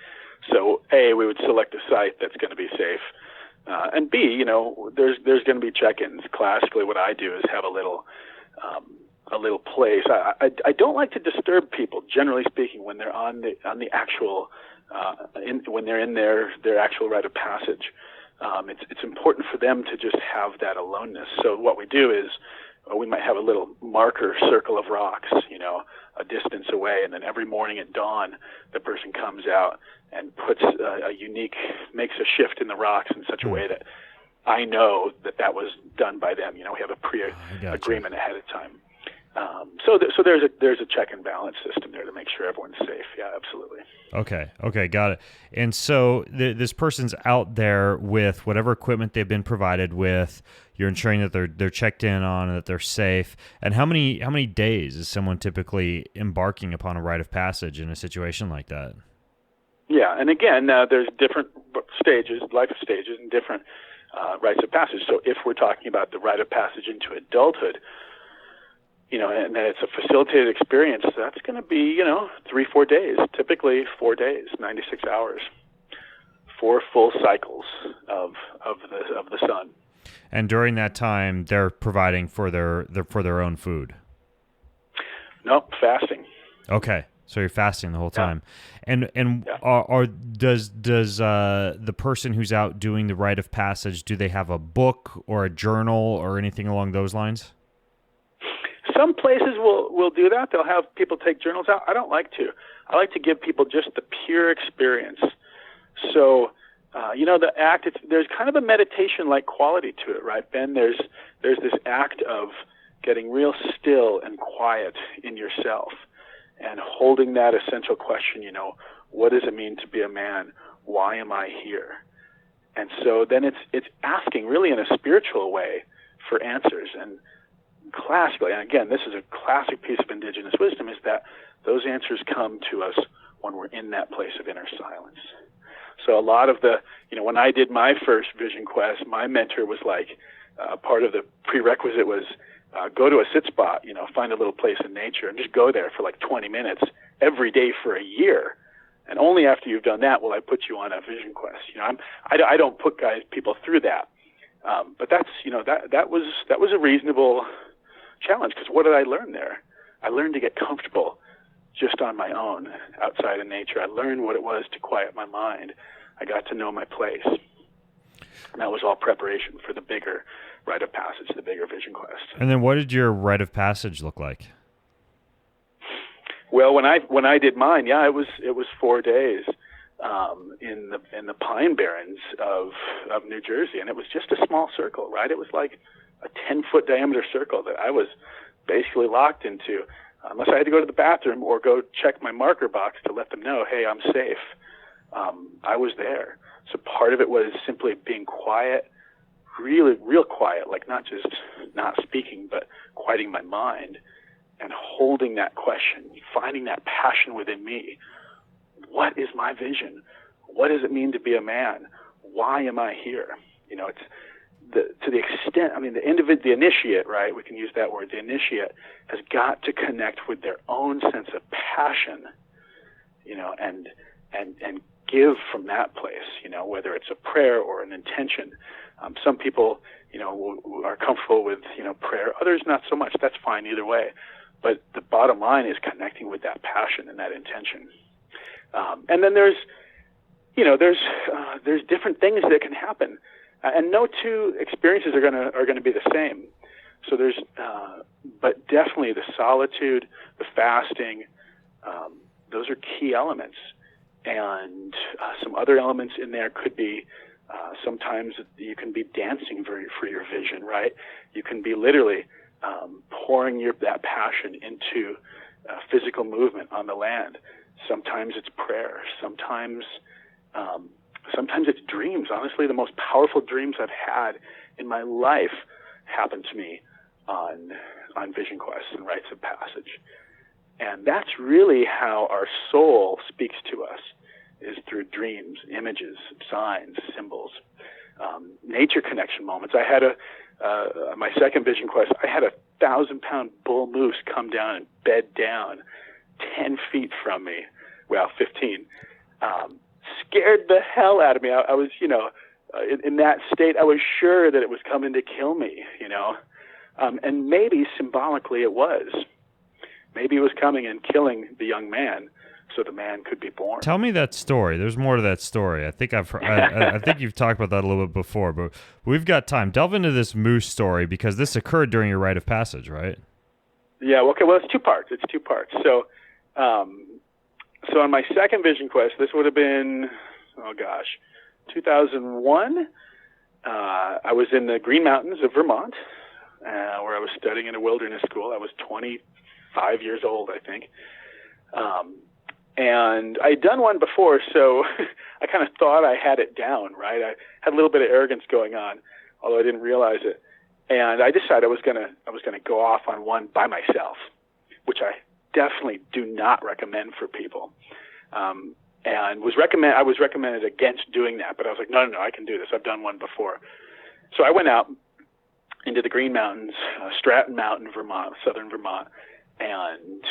So, we would select a site that's going to be safe. And B, there's going to be check-ins. Classically, what I do is have a little place. I don't like to disturb people, generally speaking, when they're on the actual when they're in their actual rite of passage. It's important for them to just have that aloneness. So what we do is we might have a little marker circle of rocks, a distance away, and then every morning at dawn, the person comes out and puts makes a shift in the rocks in such a way that I know that was done by them. We have a pre-agreement ahead of time. So there's a check and balance system there to make sure everyone's safe. Yeah, absolutely. Okay, got it. And so this person's out there with whatever equipment they've been provided with. You're ensuring that they're checked in on and that they're safe. And how many days is someone typically embarking upon a rite of passage in a situation like that? Yeah, and again, there's different life stages, and different rites of passage. So if we're talking about the rite of passage into adulthood, and that it's a facilitated experience, that's going to be, 3-4 days, typically 4 days, 96 hours, 4 full cycles of the sun. And during that time, they're providing for their own food. Nope, fasting. Okay, so you're fasting the whole time, and yeah. Does the person who's out doing the rite of passage, do they have a book or a journal or anything along those lines? Some places will do that. They'll have people take journals out. I don't like to. I like to give people just the pure experience. So, the act, there's kind of a meditation-like quality to it, right, Ben? There's this act of getting real still and quiet in yourself and holding that essential question, what does it mean to be a man? Why am I here? And so then it's asking really in a spiritual way for answers. And classically, and again, this is a classic piece of indigenous wisdom, is that those answers come to us when we're in that place of inner silence. So a lot of when I did my first vision quest, my mentor was like, part of the prerequisite was go to a sit spot, find a little place in nature and just go there for like 20 minutes every day for a year. And only after you've done that will I put you on a vision quest. I don't put people through that. But that's, that was a reasonable challenge, because what did I learn there? I learned to get comfortable just on my own outside of nature. I learned what it was to quiet my mind. I got to know my place. And that was all preparation for the bigger rite of passage, the bigger vision quest. And then what did your rite of passage look like? Well, when I did mine, it was 4 days in the Pine Barrens of New Jersey, and it was just a small circle, right? It was like a 10-foot diameter circle that I was basically locked into, unless I had to go to the bathroom or go check my marker box to let them know, hey, I'm safe. I was there. So part of it was simply being quiet, really real quiet, like not just not speaking, but quieting my mind and holding that question, finding that passion within me. What is my vision? What does it mean to be a man? Why am I here? It's to the extent, the initiate, right? We can use that word. The initiate has got to connect with their own sense of passion, and give from that place, whether it's a prayer or an intention. Some people, are comfortable with, prayer. Others not so much. That's fine either way. But the bottom line is connecting with that passion and that intention. And then there's different things that can happen, and no two experiences are gonna be the same. So but definitely the solitude, the fasting, those are key elements. And some other elements in there could be sometimes you can be dancing for your vision, right? You can be literally pouring that passion into physical movement on the land. Sometimes it's prayer. Sometimes it's dreams. Honestly, the most powerful dreams I've had in my life happened to me on vision quests and rites of passage. And that's really how our soul speaks to us, is through dreams, images, signs, symbols, nature connection moments. I had my second vision quest, I had a 1,000-pound bull moose come down and bed down 10 feet from me. Well, 15. Scared the hell out of me. I was, in that state, I was sure that it was coming to kill me, and maybe symbolically it was. Maybe it was coming and killing the young man so the man could be born. Tell me that story. There's more to that story. I think I think you've talked about that a little bit before, but we've got time. Delve into this moose story because this occurred during your rite of passage, right? Yeah. Okay. Well, it's two parts. So, on my second vision quest, this would have been, 2001. I was in the Green Mountains of Vermont, where I was studying in a wilderness school. I was 25 years old, I think. And I'd done one before, so I kind of thought I had it down, right? I had a little bit of arrogance going on, although I didn't realize it. And I decided I was gonna go off on one by myself, which I definitely do not recommend for people. And I was recommended against doing that, but I was like, no, I can do this. I've done one before. So I went out into the Green Mountains, Stratton Mountain, Vermont, southern Vermont, and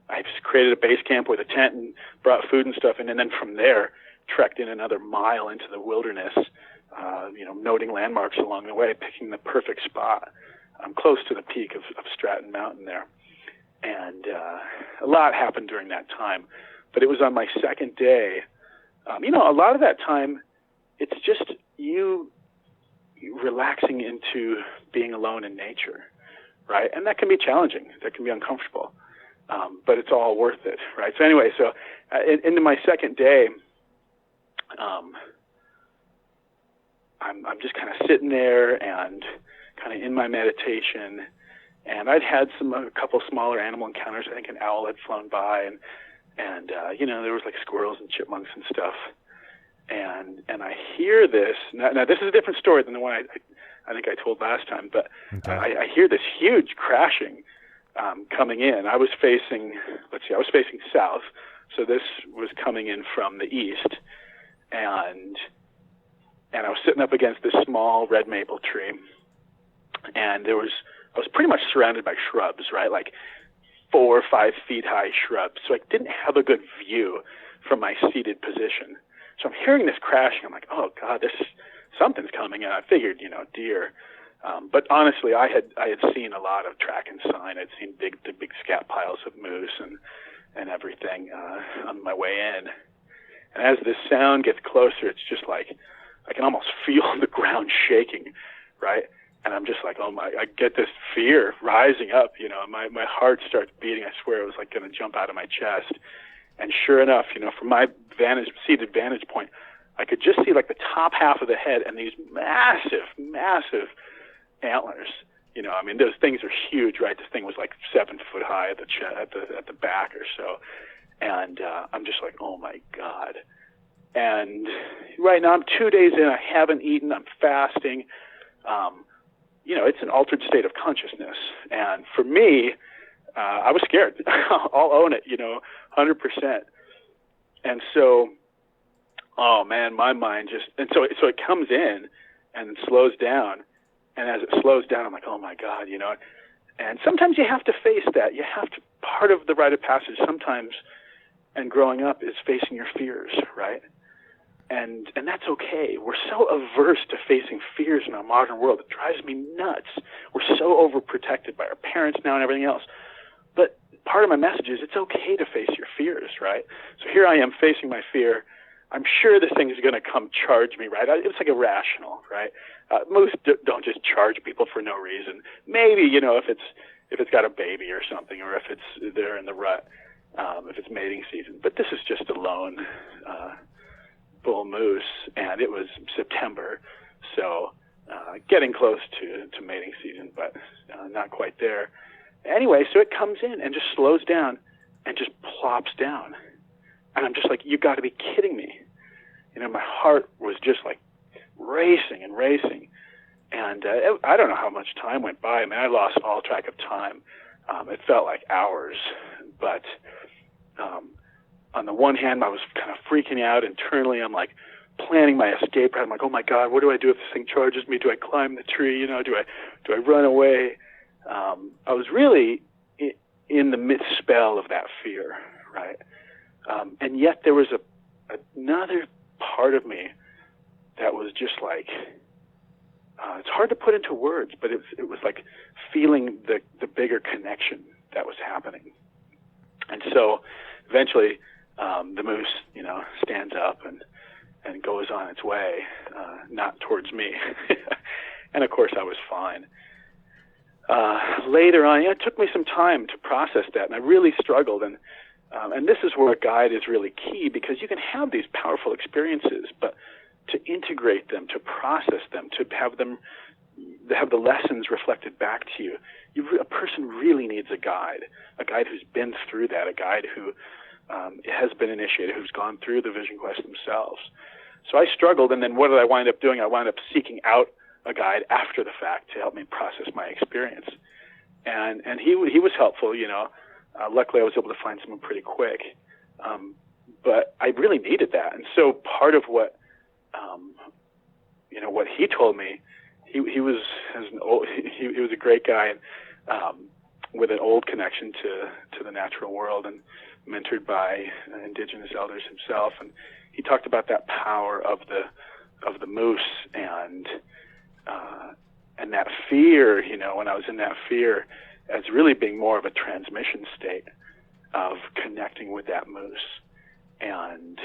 I just created a base camp with a tent and brought food and stuff in, and then from there trekked in another mile into the wilderness, noting landmarks along the way, picking the perfect spot. I'm close to the peak of Stratton Mountain there. And a lot happened during that time. But it was on my second day. A lot of that time, it's just you relaxing into being alone in nature, right? And that can be challenging. That can be uncomfortable. But it's all worth it, right? So anyway, into my second day, I'm just kind of sitting there and kind of in my meditation, and I'd had a couple smaller animal encounters. I think an owl had flown by, and there was like squirrels and chipmunks and stuff, and I hear this. Now this is a different story than the one I think I told last time, but okay. I hear this huge crashing coming in. I was facing south, so this was coming in from the east, and I was sitting up against this small red maple tree, and I was pretty much surrounded by shrubs, right? Like 4 or 5 feet high shrubs. So I didn't have a good view from my seated position. So I'm hearing this crashing. I'm like, oh God, something's coming. And I figured, deer. But honestly, I had seen a lot of track and sign. I'd seen the big scat piles of moose and everything on my way in. And as this sound gets closer, it's just like I can almost feel the ground shaking, right? And I'm just like, oh my! I get this fear rising up. My heart starts beating. I swear it was like going to jump out of my chest. And sure enough, from my seated vantage point, I could just see like the top half of the head and these massive antlers. Those things are huge, right? This thing was like 7 foot high at the back or so. And I'm just like, oh my God. And right now I'm 2 days in. I haven't eaten. I'm fasting. It's an altered state of consciousness. And for me, I was scared. I'll own it, 100%. And so, oh man, my mind so it comes in and slows down. And as it slows down, I'm like, oh my God, and sometimes you have to face that. Part of the rite of passage sometimes, and growing up, is facing your fears, right? And that's okay. We're so averse to facing fears in our modern world. It drives me nuts. We're so overprotected by our parents now and everything else. But part of my message is it's okay to face your fears, right? So here I am facing my fear. I'm sure this thing is going to come charge me, right? It's like irrational, right? Moose don't just charge people for no reason. Maybe, if it's got a baby or something, or if they're in the rut, if it's mating season. But this is just a lone bull moose, and it was September, so getting close to mating season, but not quite there. Anyway, so it comes in and just slows down and just plops down. And I'm just like, you got to be kidding me. My heart was just like racing and racing. And I don't know how much time went by. I lost all track of time. It felt like hours. But on the one hand, I was kind of freaking out internally. I'm like planning my escape route. I'm like, oh my God, what do I do if this thing charges me? Do I climb the tree? Do I run away? I was really in the mid spell of that fear, right? And yet there was another part of me that was just like, it's hard to put into words, but it was like feeling the bigger connection that was happening. And so eventually the moose, stands up and goes on its way, not towards me. And of course I was fine. Later on, it took me some time to process that, and I really struggled. And this is where a guide is really key, because you can have these powerful experiences, but to integrate them, to process them, to have the lessons reflected back to you, a person really needs a guide who's been through that, a guide who has been initiated, who's gone through the Vision Quest themselves. So I struggled, and then what did I wind up doing? I wound up seeking out a guide after the fact to help me process my experience. And he was helpful, luckily I was able to find someone pretty quick. But I really needed that. And so part of what he told me, he was a great guy, with an old connection to the natural world and mentored by indigenous elders himself. And he talked about that power of the moose and that fear, when I was in that fear, as really being more of a transmission state of connecting with that moose, and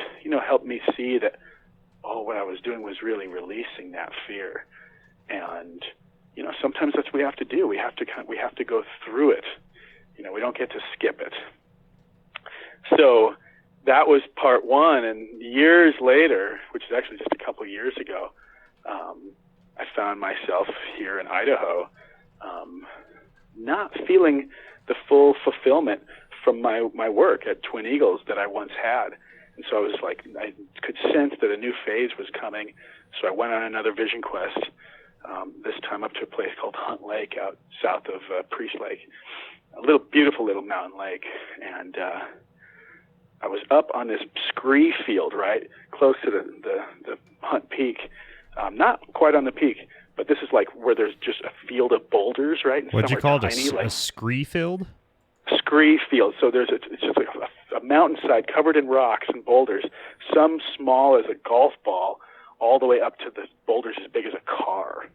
helped me see that what I was doing was really releasing that fear. And sometimes that's what we have to do. We have to go through it. We don't get to skip it. So that was part one. And years later, which is actually just a couple of years ago, I found myself here in Idaho, not feeling the full fulfillment from my work at Twin Eagles that I once had. And so I was like, I could sense that a new phase was coming. So I went on another Vision Quest, this time up to a place called Hunt Lake out south of Priest Lake, a beautiful little mountain lake. And I was up on this scree field, right, close to the Hunt Peak. Not quite on the peak, but this is like where there's just a field of boulders, right? And what'd you call it, a scree field? Scree field. So it's just like a mountainside covered in rocks and boulders, some small as a golf ball, all the way up to the boulders as big as a car.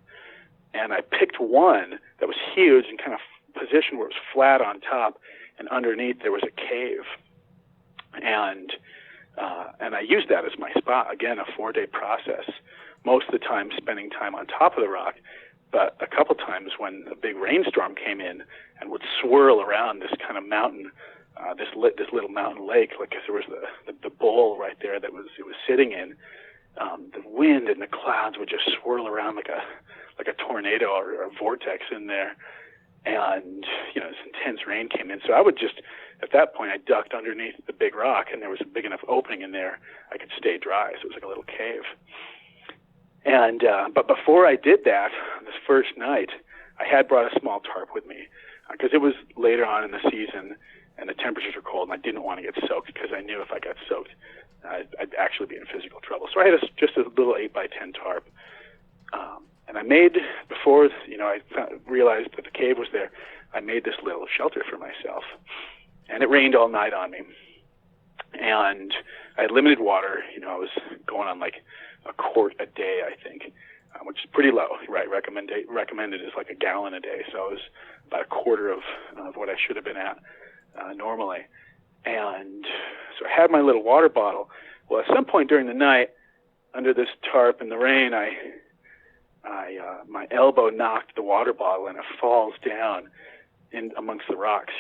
And I picked one that was huge and kind of positioned where it was flat on top, and underneath there was a cave. And I used that as my spot. Again, a 4-day process. Most of the time spending time on top of the rock, but a couple times when a big rainstorm came in and would swirl around this kind of mountain, this little mountain lake, like there was the bowl right there that it was sitting in. The wind and the clouds would just swirl around like a tornado or a vortex in there, and this intense rain came in. So I would just, at that point, I ducked underneath the big rock, and there was a big enough opening in there I could stay dry. So it was like a little cave. And but before I did that, this first night, I had brought a small tarp with me because it was later on in the season and the temperatures were cold, and I didn't want to get soaked because I knew if I got soaked, I'd actually be in physical trouble. So I had just a little 8x10 tarp. And I made, before I realized that the cave was there, I made this little shelter for myself. And it rained all night on me. And I had limited water. I was going on like a quart a day, I think, which is pretty low, right? Recommended is like a gallon a day. So I was about a quarter of what I should have been at normally. And so I had my little water bottle. Well, at some point during the night, under this tarp in the rain, my elbow knocked the water bottle, and it falls down in amongst the rocks,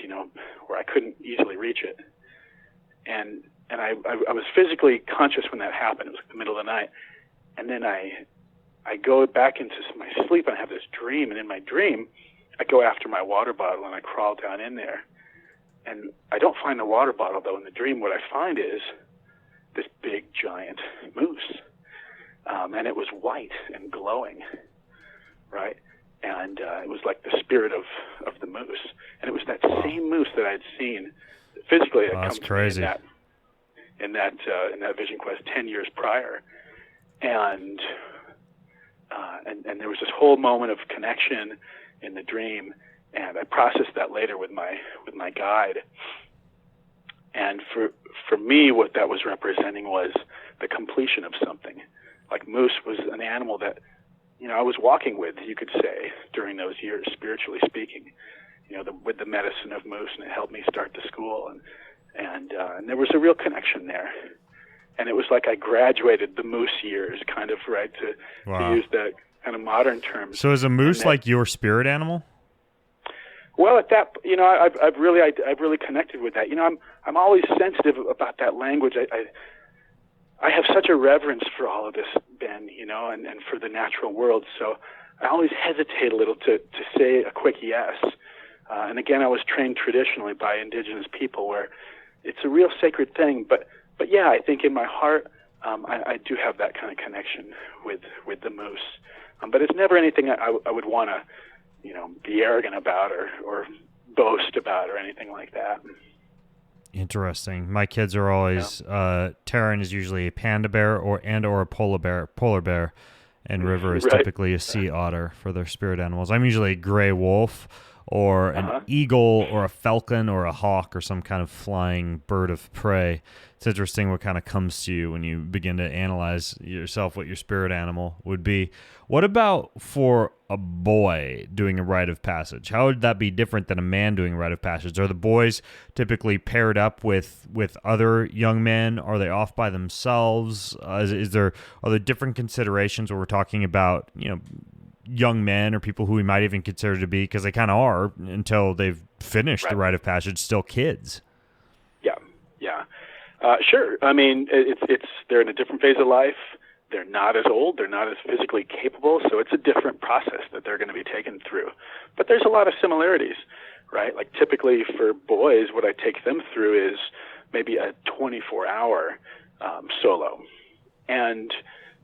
where I couldn't easily reach it. And I was physically conscious when that happened. It was like the middle of the night. And then I go back into my sleep, and I have this dream. And in my dream, I go after my water bottle, and I crawl down in there. And I don't find the water bottle, though. In the dream, what I find is this big, giant moose. And it was white and glowing, right? And it was like the spirit of the moose. And it was that same moose that I'd seen physically that that's come crazy. to me in that Vision Quest 10 years prior. And there was this whole moment of connection in the dream, and I processed that later with my guide. And for me, what that was representing was the completion of something, Like Moose was an animal that, I was walking with, you could say, during those years, spiritually speaking, with the medicine of Moose, and it helped me start the school, and there was a real connection there. And it was like I graduated the Moose years, kind of, right, to use the kind of modern terms. So is a moose like your spirit animal? Well, at that, I've really connected with that. I'm always sensitive about that language. I have such a reverence for all of this, Ben, and for the natural world. So I always hesitate a little to say a quick yes. And again, I was trained traditionally by indigenous people where it's a real sacred thing. But yeah, I think in my heart, I do have that kind of connection with the moose. But it's never anything I would want to, be arrogant about or boast about or anything like that. Interesting. My kids are always Terran is usually a panda bear or a polar bear, and River is typically a sea otter for their spirit animals. I'm usually a gray wolf or an eagle or a falcon or a hawk or some kind of flying bird of prey. It's interesting what kind of comes to you when you begin to analyze yourself, what your spirit animal would be. What about for a boy doing a rite of passage? How would that be different than a man doing a rite of passage? Are the boys typically paired up with other young men? Are they off by themselves? Are there different considerations where we're talking about, young men or people who we might even consider to be, because they kind of are until they've finished the rite of passage, still kids? Yeah. Sure. I mean, they're in a different phase of life. They're not as old. They're not as physically capable. So it's a different process that they're going to be taken through. But there's a lot of similarities, right? Like typically for boys, what I take them through is maybe a 24-hour solo. And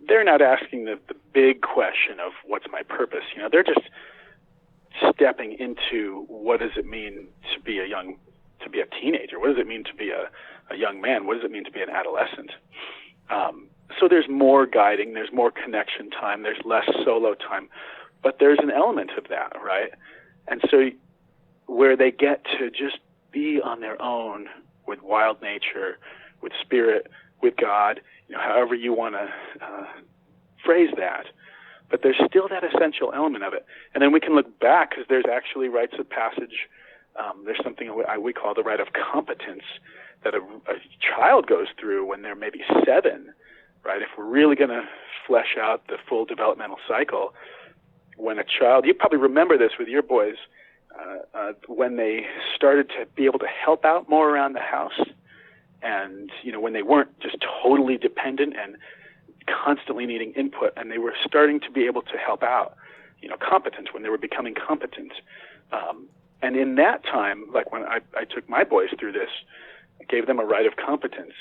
they're not asking the big question of what's my purpose. They're just stepping into what does it mean to be a teenager? What does it mean to be a young man? What does it mean to be an adolescent? So there's more guiding, there's more connection time, there's less solo time, but there's an element of that, right? And so where they get to just be on their own with wild nature, with spirit, with God, however you want to phrase that, but there's still that essential element of it. And then we can look back, because there's actually rites of passage. There's something we call the rite of competence that a child goes through when they're maybe 7, right? If we're really going to flesh out the full developmental cycle, when a child, you probably remember this with your boys, when they started to be able to help out more around the house, and when they weren't just totally dependent and constantly needing input, and they were starting to be able to help out, competent, when they were becoming competent. And in that time, like when I took my boys through this, I gave them a rite of competence,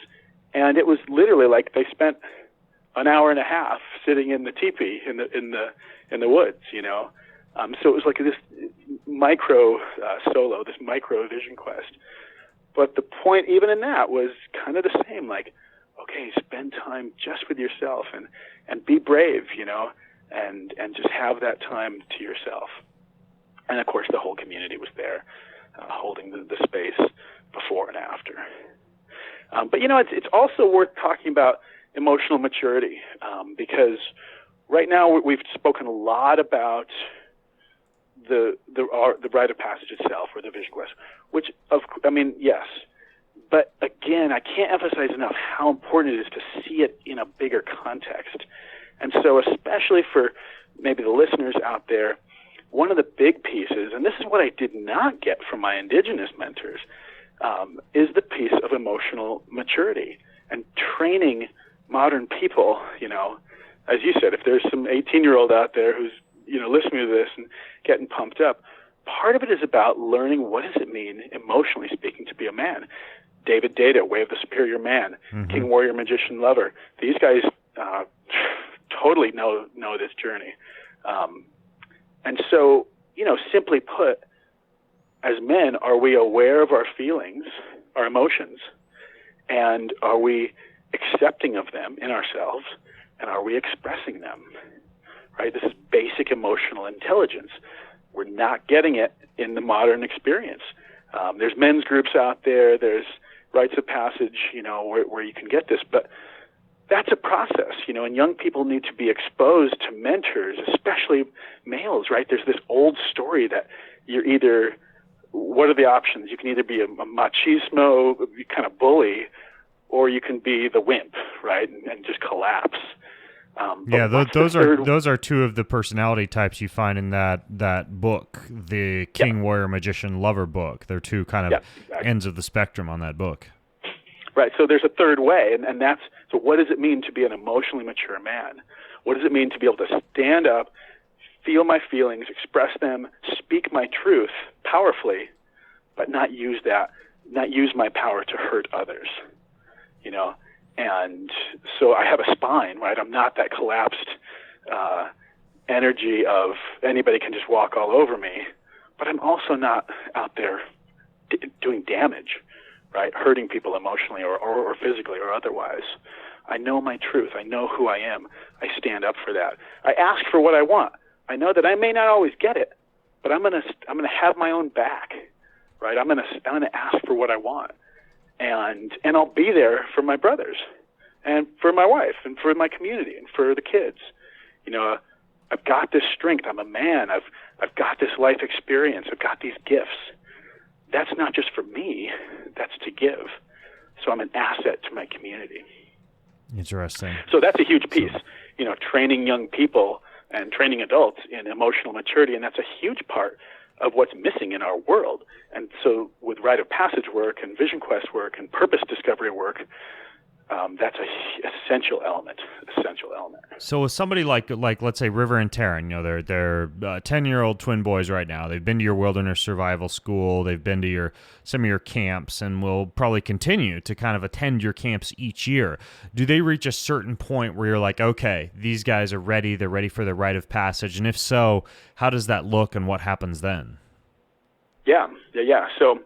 and it was literally like they spent an hour and a half sitting in the teepee in the woods, So it was like this micro solo, this micro vision quest. But the point, even in that, was kind of the same. Like, okay, spend time just with yourself and be brave, and just have that time to yourself. And of course, the whole community was there, holding the space before and after. But it's also worth talking about emotional maturity, because right now we've spoken a lot about the rite of passage itself, or the vision quest, which yes, but again, I can't emphasize enough how important it is to see it in a bigger context. And so, especially for maybe the listeners out there, one of the big pieces, and this is what I did not get from my indigenous mentors, is the piece of emotional maturity and training modern people. As you said, if there's some 18-year-old out there who's listening to this and getting pumped up, part of it is about learning what does it mean, emotionally speaking, to be a man. David Data, Way of the Superior Man, King, Warrior, Magician, Lover. These guys totally know this journey. And so, simply put, as men, are we aware of our feelings, our emotions, and are we accepting of them in ourselves, and are we expressing them? Right? This is basic emotional intelligence. We're not getting it in the modern experience. There's men's groups out there. There's rites of passage, where you can get this. But that's a process, and young people need to be exposed to mentors, especially males, right? There's this old story that you're either, what are the options? You can either be a machismo kind of bully, or you can be the wimp, right, and just collapse. Those are two of the personality types you find in that book, the King, Warrior, Magician, Lover book. They're two kind of ends of the spectrum on that book. Right, so there's a third way, and that's, so what does it mean to be an emotionally mature man? What does it mean to be able to stand up, feel my feelings, express them, speak my truth powerfully, but not use my power to hurt others, And so I have a spine, right? I'm not that collapsed energy of anybody can just walk all over me, but I'm also not out there doing damage, right? Hurting people emotionally or physically or otherwise. I know my truth. I know who I am. I stand up for that. I ask for what I want. I know that I may not always get it, but I'm gonna have my own back, right? I'm gonna ask for what I want, and I'll be there for my brothers, and for my wife, and for my community, and for the kids. I've got this strength. I'm a man. I've got this life experience. I've got these gifts. That's not just for me. That's to give. So I'm an asset to my community. Interesting. So that's a huge piece, training young people and training adults in emotional maturity, and that's a huge part of what's missing in our world. And so with Rite of Passage work and Vision Quest work and purpose discovery work, that's a essential element. So with somebody like let's say River and Taryn, they're 10-year-old twin boys right now. They've been to your wilderness survival school. They've been to some of your camps, and will probably continue to kind of attend your camps each year. Do they reach a certain point where you're like, okay, these guys are ready. They're ready for the Rite of Passage, and if so, how does that look, and what happens then? Yeah. So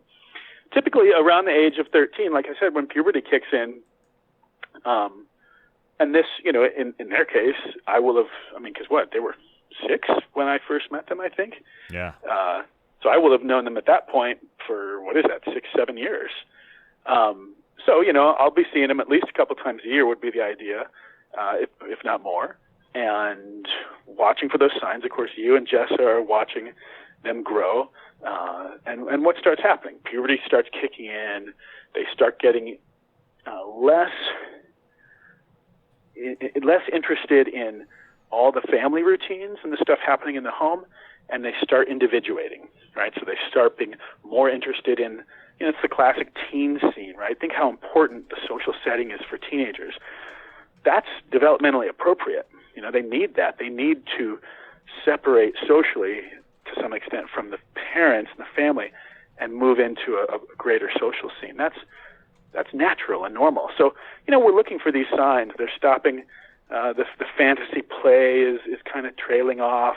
typically around the age of 13, like I said, when puberty kicks in. And this, in their case, I will have, because they were 6 when I first met them, I think. Yeah. So I will have known them at that point for, 6-7 years. So, I'll be seeing them at least a couple times a year would be the idea, if not more. And watching for those signs, of course, you and Jessa are watching them grow. And what starts happening? Puberty starts kicking in. They start getting less interested in all the family routines and the stuff happening in the home, and they start individuating, right? So they start being more interested in, it's the classic teen scene, right? Think how important the social setting is for teenagers. That's developmentally appropriate. They need that. They need to separate socially to some extent from the parents and the family and move into a greater social scene. That's natural and normal. So, we're looking for these signs. They're stopping. The fantasy play is kind of trailing off,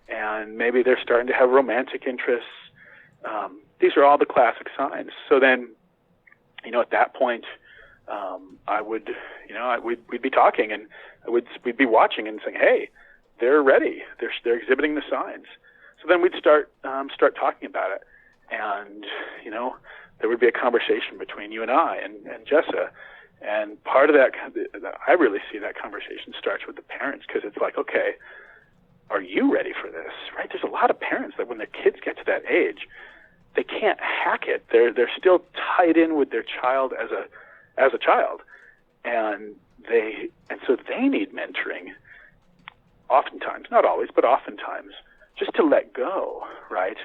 and maybe they're starting to have romantic interests. These are all the classic signs. So then, at that point, we'd be talking, and we'd be watching and saying, hey, they're ready. They're exhibiting the signs. So then we'd start talking about it, and there would be a conversation between you and I and Jessa. And part of that, I really see that conversation starts with the parents, because it's like, okay, are you ready for this? Right? There's a lot of parents that when their kids get to that age, they can't hack it. They're still tied in with their child as a child, and so they need mentoring. Oftentimes, not always, but oftentimes, just to let go, right,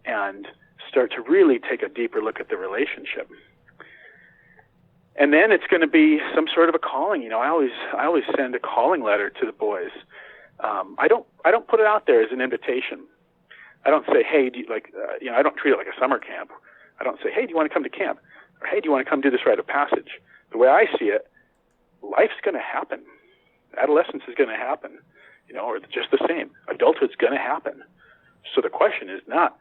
and start to really take a deeper look at the relationship. And then it's going to be some sort of a calling. I always send a calling letter to the boys. I don't put it out there as an invitation. I don't say, hey, I don't treat it like a summer camp. I don't say, hey, do you want to come to camp? Or hey, do you want to come do this Rite of Passage? The way I see it, life's going to happen. Adolescence is going to happen, or just the same. Adulthood's going to happen. So the question is not,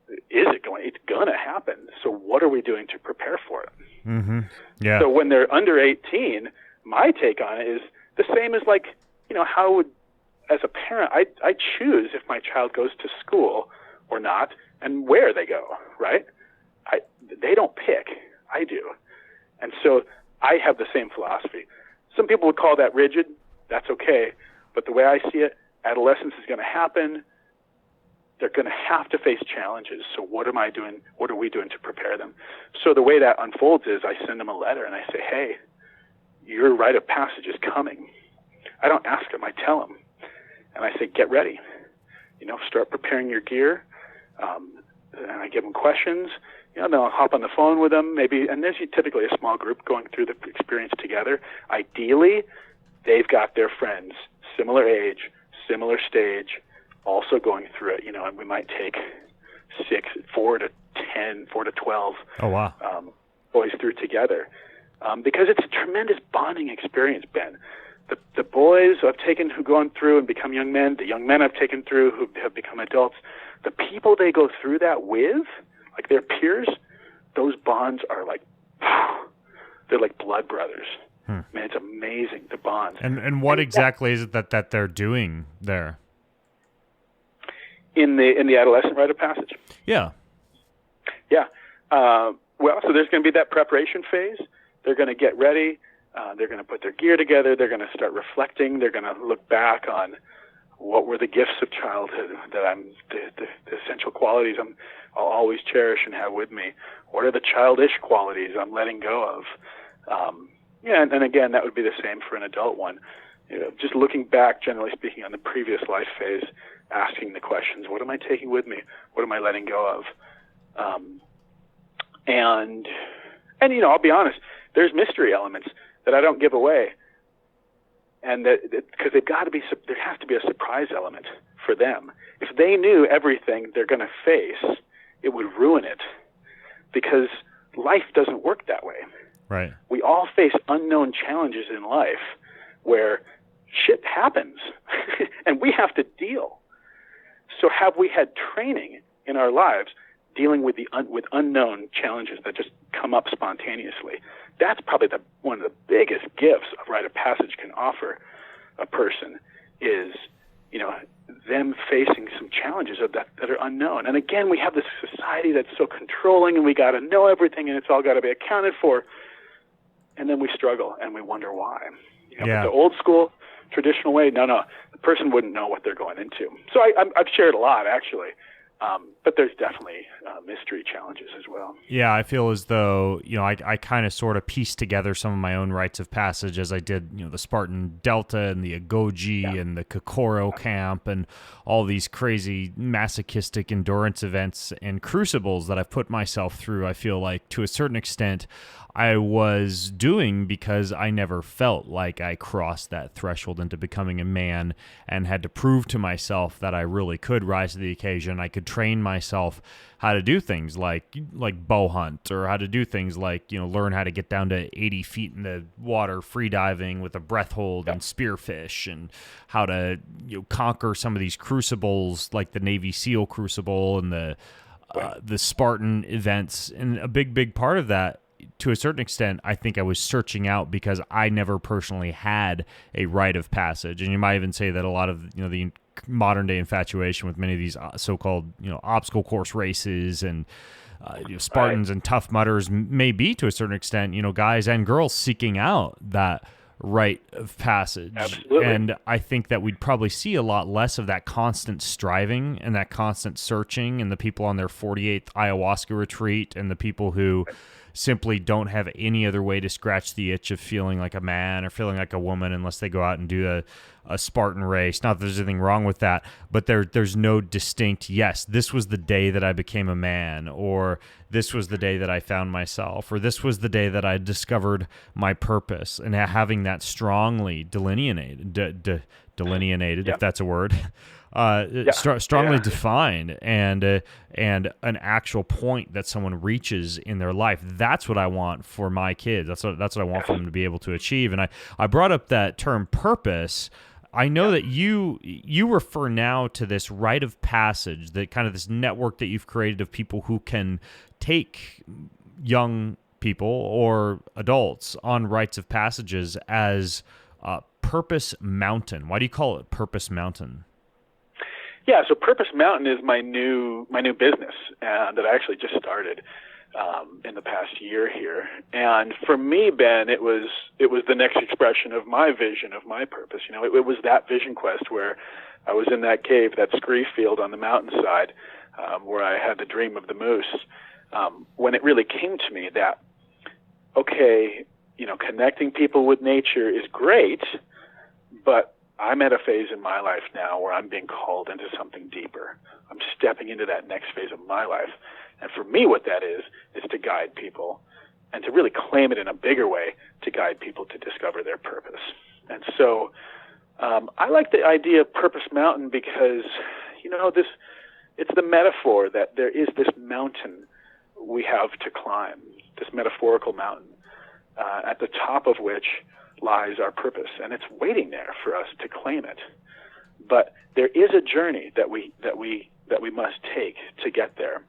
is it going? It's going to happen. So what are we doing to prepare for it? Mm-hmm. Yeah. So when they're under 18, my take on it is the same as how would, as a parent, I choose if my child goes to school or not and where they go, right? They don't pick. I do. And so I have the same philosophy. Some people would call that rigid. That's okay. But the way I see it, adolescence is going to happen. They're going to have to face challenges. So what am I doing? What are we doing to prepare them? So the way that unfolds is I send them a letter and I say, hey, your rite of passage is coming. I don't ask them. I tell them. And I say, get ready. Start preparing your gear. And I give them questions. Then I'll hop on the phone with them, maybe. And there's typically a small group going through the experience together. Ideally, they've got their friends, similar age, similar stage, also going through it. And we might take 4 to 10, 4 to 12 boys through together. Because it's a tremendous bonding experience, Ben. The boys I've taken who gone through and become young men, the young men I've taken through who have become adults, the people they go through that with, like their peers, those bonds are like, they're like blood brothers. Man, it's amazing, the bonds. And what exactly is it that they're doing there? In the adolescent rite of passage? Yeah. Yeah. So there's going to be that preparation phase. They're going to get ready. They're going to put their gear together. They're going to start reflecting. They're going to look back on what were the gifts of childhood that the essential qualities I'll always cherish and have with me. What are the childish qualities I'm letting go of? And again, that would be the same for an adult one. Just looking back, generally speaking, on the previous life phase, asking the questions: what am I taking with me? What am I letting go of? And I'll be honest, there's mystery elements that I don't give away, and that because there has to be a surprise element for them. If they knew everything they're going to face, it would ruin it, because life doesn't work that way. Right. We all face unknown challenges in life where shit happens, and we have to deal. So have we had training in our lives dealing with with unknown challenges that just come up spontaneously? That's probably one of the biggest gifts a rite of passage can offer a person is, them facing some challenges that are unknown. And again, we have this society that's so controlling, and we got to know everything, and it's all got to be accounted for. And then we struggle, and we wonder why. But the old school, traditional way, no, the person wouldn't know what they're going into. So I've shared a lot, actually. But there's definitely mystery challenges as well. Yeah, I feel as though, I kind of sort of pieced together some of my own rites of passage as I did, the Spartan Delta and the Agoji and the Kokoro camp and all these crazy masochistic endurance events and crucibles that I've put myself through. I feel like to a certain extent I was doing because I never felt like I crossed that threshold into becoming a man and had to prove to myself that I really could rise to the occasion. I could train myself how to do things like bow hunt, or how to do things like, learn how to get down to 80 feet in the water free diving with a breath hold and spearfish, and how to conquer some of these crucibles like the Navy SEAL crucible and the Spartan events. And a big part of that, to a certain extent, I think I was searching out because I never personally had a rite of passage. And you might even say that a lot of the modern day infatuation with many of these so-called obstacle course races and Spartans and Tough Mudders may be, to a certain extent, guys and girls seeking out that rite of passage. Absolutely. And I think that we'd probably see a lot less of that constant striving and that constant searching, and the people on their 48th ayahuasca retreat, and the people who simply don't have any other way to scratch the itch of feeling like a man or feeling like a woman unless they go out and do a Spartan race. Not that there's anything wrong with that, but there's no distinct, yes, this was the day that I became a man, or this was the day that I found myself, or this was the day that I discovered my purpose, and having that strongly delineated, if that's a word, strongly defined, and an actual point that someone reaches in their life. That's what I want for my kids. That's what I want for them to be able to achieve. And I brought up that term purpose. I know that you refer now to this rite of passage, that kind of this network that you've created of people who can take young people or adults on rites of passages as Purpose Mountain. Why do you call it Purpose Mountain? Yeah, so Purpose Mountain is my new business that I actually just started. in the past year here. And for me, Ben, it was the next expression of my vision, of my purpose. It was that vision quest where I was in that cave, that scree field on the mountainside, where I had the dream of the moose, when it really came to me that, okay, connecting people with nature is great, but I'm at a phase in my life now where I'm being called into something deeper. I'm stepping into that next phase of my life. And for me, what that is to guide people and to really claim it in a bigger way, to guide people to discover their purpose. And so I like the idea of Purpose Mountain because, it's the metaphor that there is this mountain we have to climb, this metaphorical mountain, at the top of which lies our purpose, and it's waiting there for us to claim it. But there is a journey that we must take to get there.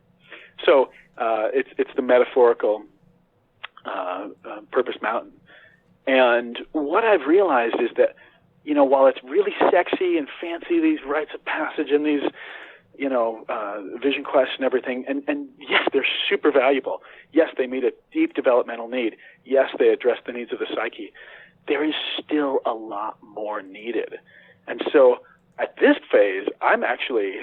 So it's the metaphorical Purpose Mountain. And what I've realized is that, while it's really sexy and fancy, these rites of passage and these, vision quests and everything, and yes, they're super valuable. Yes, they meet a deep developmental need. Yes, they address the needs of the psyche. There is still a lot more needed. And so at this phase, I'm actually,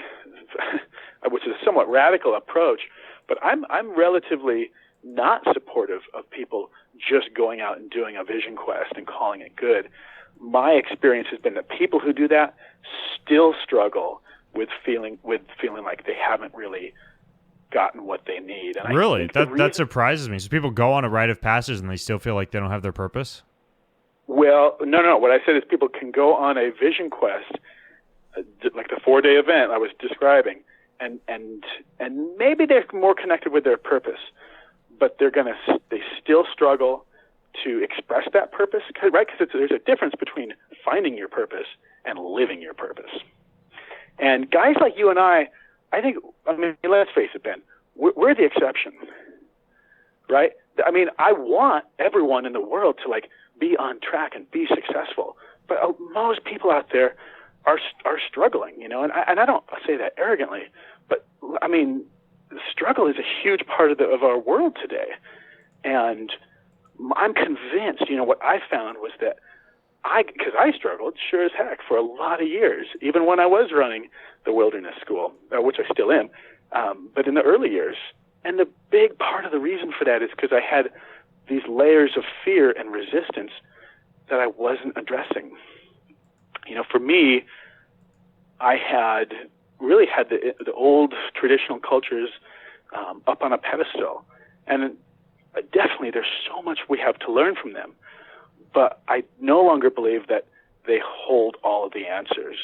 which is a somewhat radical approach, but I'm relatively not supportive of people just going out and doing a vision quest and calling it good. My experience has been that people who do that still struggle with feeling like they haven't really gotten what they need. And really? That surprises me. So people go on a rite of passage and they still feel like they don't have their purpose? Well, no. What I said is people can go on a vision quest, like the 4-day event I was describing, and maybe they're more connected with their purpose, but they still struggle to express that purpose, right? Because there's a difference between finding your purpose and living your purpose. And guys like you and I think, let's face it, Ben, we're the exception, right? I want everyone in the world to be on track and be successful, but most people out there are struggling, and I don't say that arrogantly, but the struggle is a huge part of our world today. And I'm convinced, what I found was that because I struggled sure as heck for a lot of years, even when I was running the wilderness school, which I still am, but in the early years. And the big part of the reason for that is because I had these layers of fear and resistance that I wasn't addressing. For me, I had the old traditional cultures up on a pedestal. And definitely there's so much we have to learn from them. But I no longer believe that they hold all of the answers.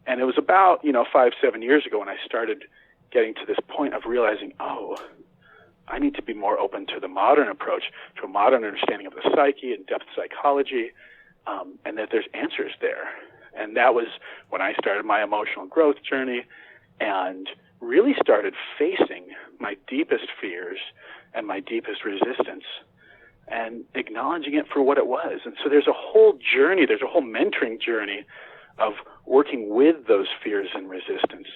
And it was about, 5-7 years ago when I started getting to this point of realizing, I need to be more open to the modern approach, to a modern understanding of the psyche and depth psychology, and that there's answers there. And that was when I started my emotional growth journey and really started facing my deepest fears and my deepest resistance and acknowledging it for what it was. And so there's a whole journey, there's a whole mentoring journey of working with those fears and resistance.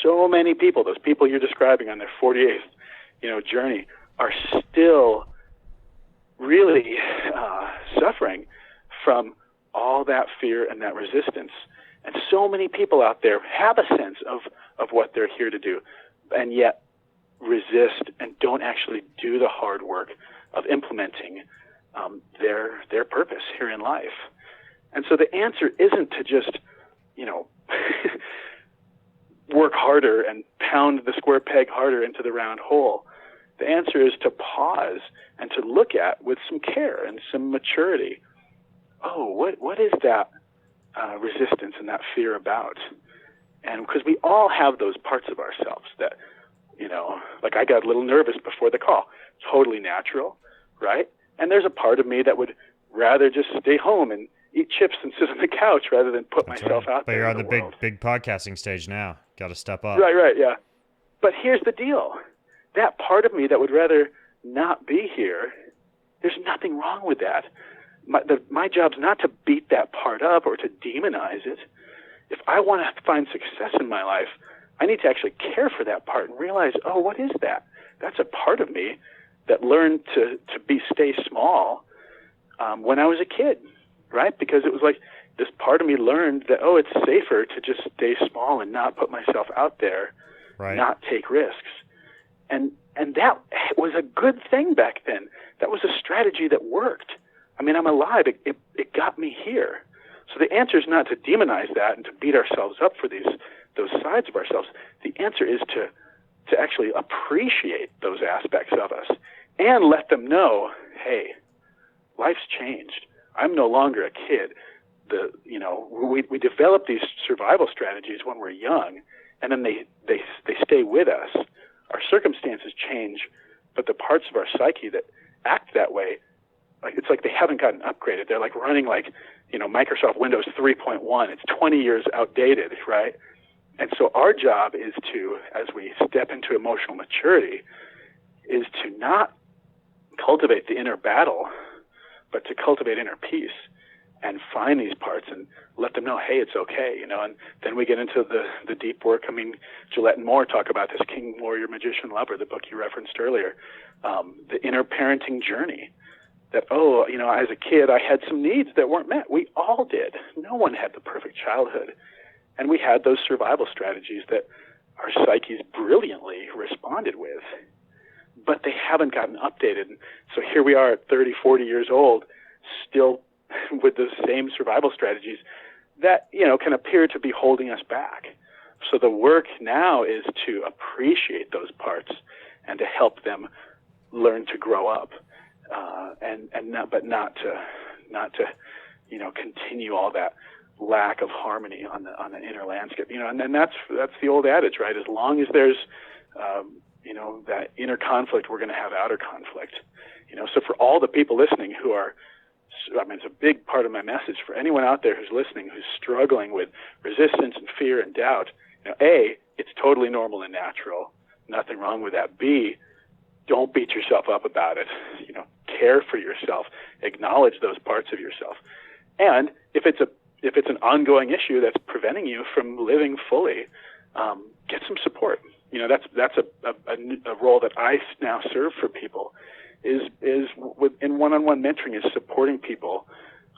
So many people, those people you're describing on their 48th, journey, are still really suffering from all that fear and that resistance. And so many people out there have a sense of what they're here to do, and yet resist and don't actually do the hard work of implementing their purpose here in life. And so the answer isn't to just, work harder and pound the square peg harder into the round hole. The answer is to pause and to look at with some care and some maturity. What is that resistance and that fear about? And because we all have those parts of ourselves that, I got a little nervous before the call. Totally natural, right? And there's a part of me that would rather just stay home and eat chips and sit on the couch rather than put myself out there. But you're on the world. big podcasting stage now. Got to step up. Right, yeah. But here's the deal. That part of me that would rather not be here, there's nothing wrong with that. My job's not to beat that part up or to demonize it. If I want to find success in my life, I need to actually care for that part and realize, what is that? that's a part of me that learned to stay small when I was a kid, right? Because it was like this part of me learned that, oh, it's safer to just stay small and not put myself out there, right, not take risks. And that was a good thing back then. That was a strategy that worked. I mean, I'm alive. It got me here. So the answer is not to demonize that and to beat ourselves up for those sides of ourselves. The answer is to actually appreciate those aspects of us and let them know, hey, life's changed. I'm no longer a kid. We develop these survival strategies when we're young, and then they stay with us. Our circumstances change, but the parts of our psyche that act that way, it's like they haven't gotten upgraded. They're like running Microsoft Windows 3.1. It's 20 years outdated, right? And so our job is to, as we step into emotional maturity, is to not cultivate the inner battle, but to cultivate inner peace and find these parts and let them know, hey, it's okay, and then we get into the deep work. I mean, Gillette and Moore talk about this, King, Warrior, Magician, Lover, the book you referenced earlier, the inner parenting journey, that, as a kid, I had some needs that weren't met. We all did. No one had the perfect childhood. And we had those survival strategies that our psyches brilliantly responded with, but they haven't gotten updated. So here we are at 30, 40 years old, still with those same survival strategies that, can appear to be holding us back. So the work now is to appreciate those parts and to help them learn to grow up, not to continue all that lack of harmony on the inner landscape. And then that's the old adage, right? As long as there's that inner conflict, we're going to have outer conflict. So for all the people listening who are, it's a big part of my message for anyone out there who's listening, who's struggling with resistance and fear and doubt. A, it's totally normal and natural. Nothing wrong with that. B, don't beat yourself up about it. Care for yourself. Acknowledge those parts of yourself. And if it's an ongoing issue that's preventing you from living fully, get some support. That's a role that I now serve for people. Is in one-on-one mentoring is supporting people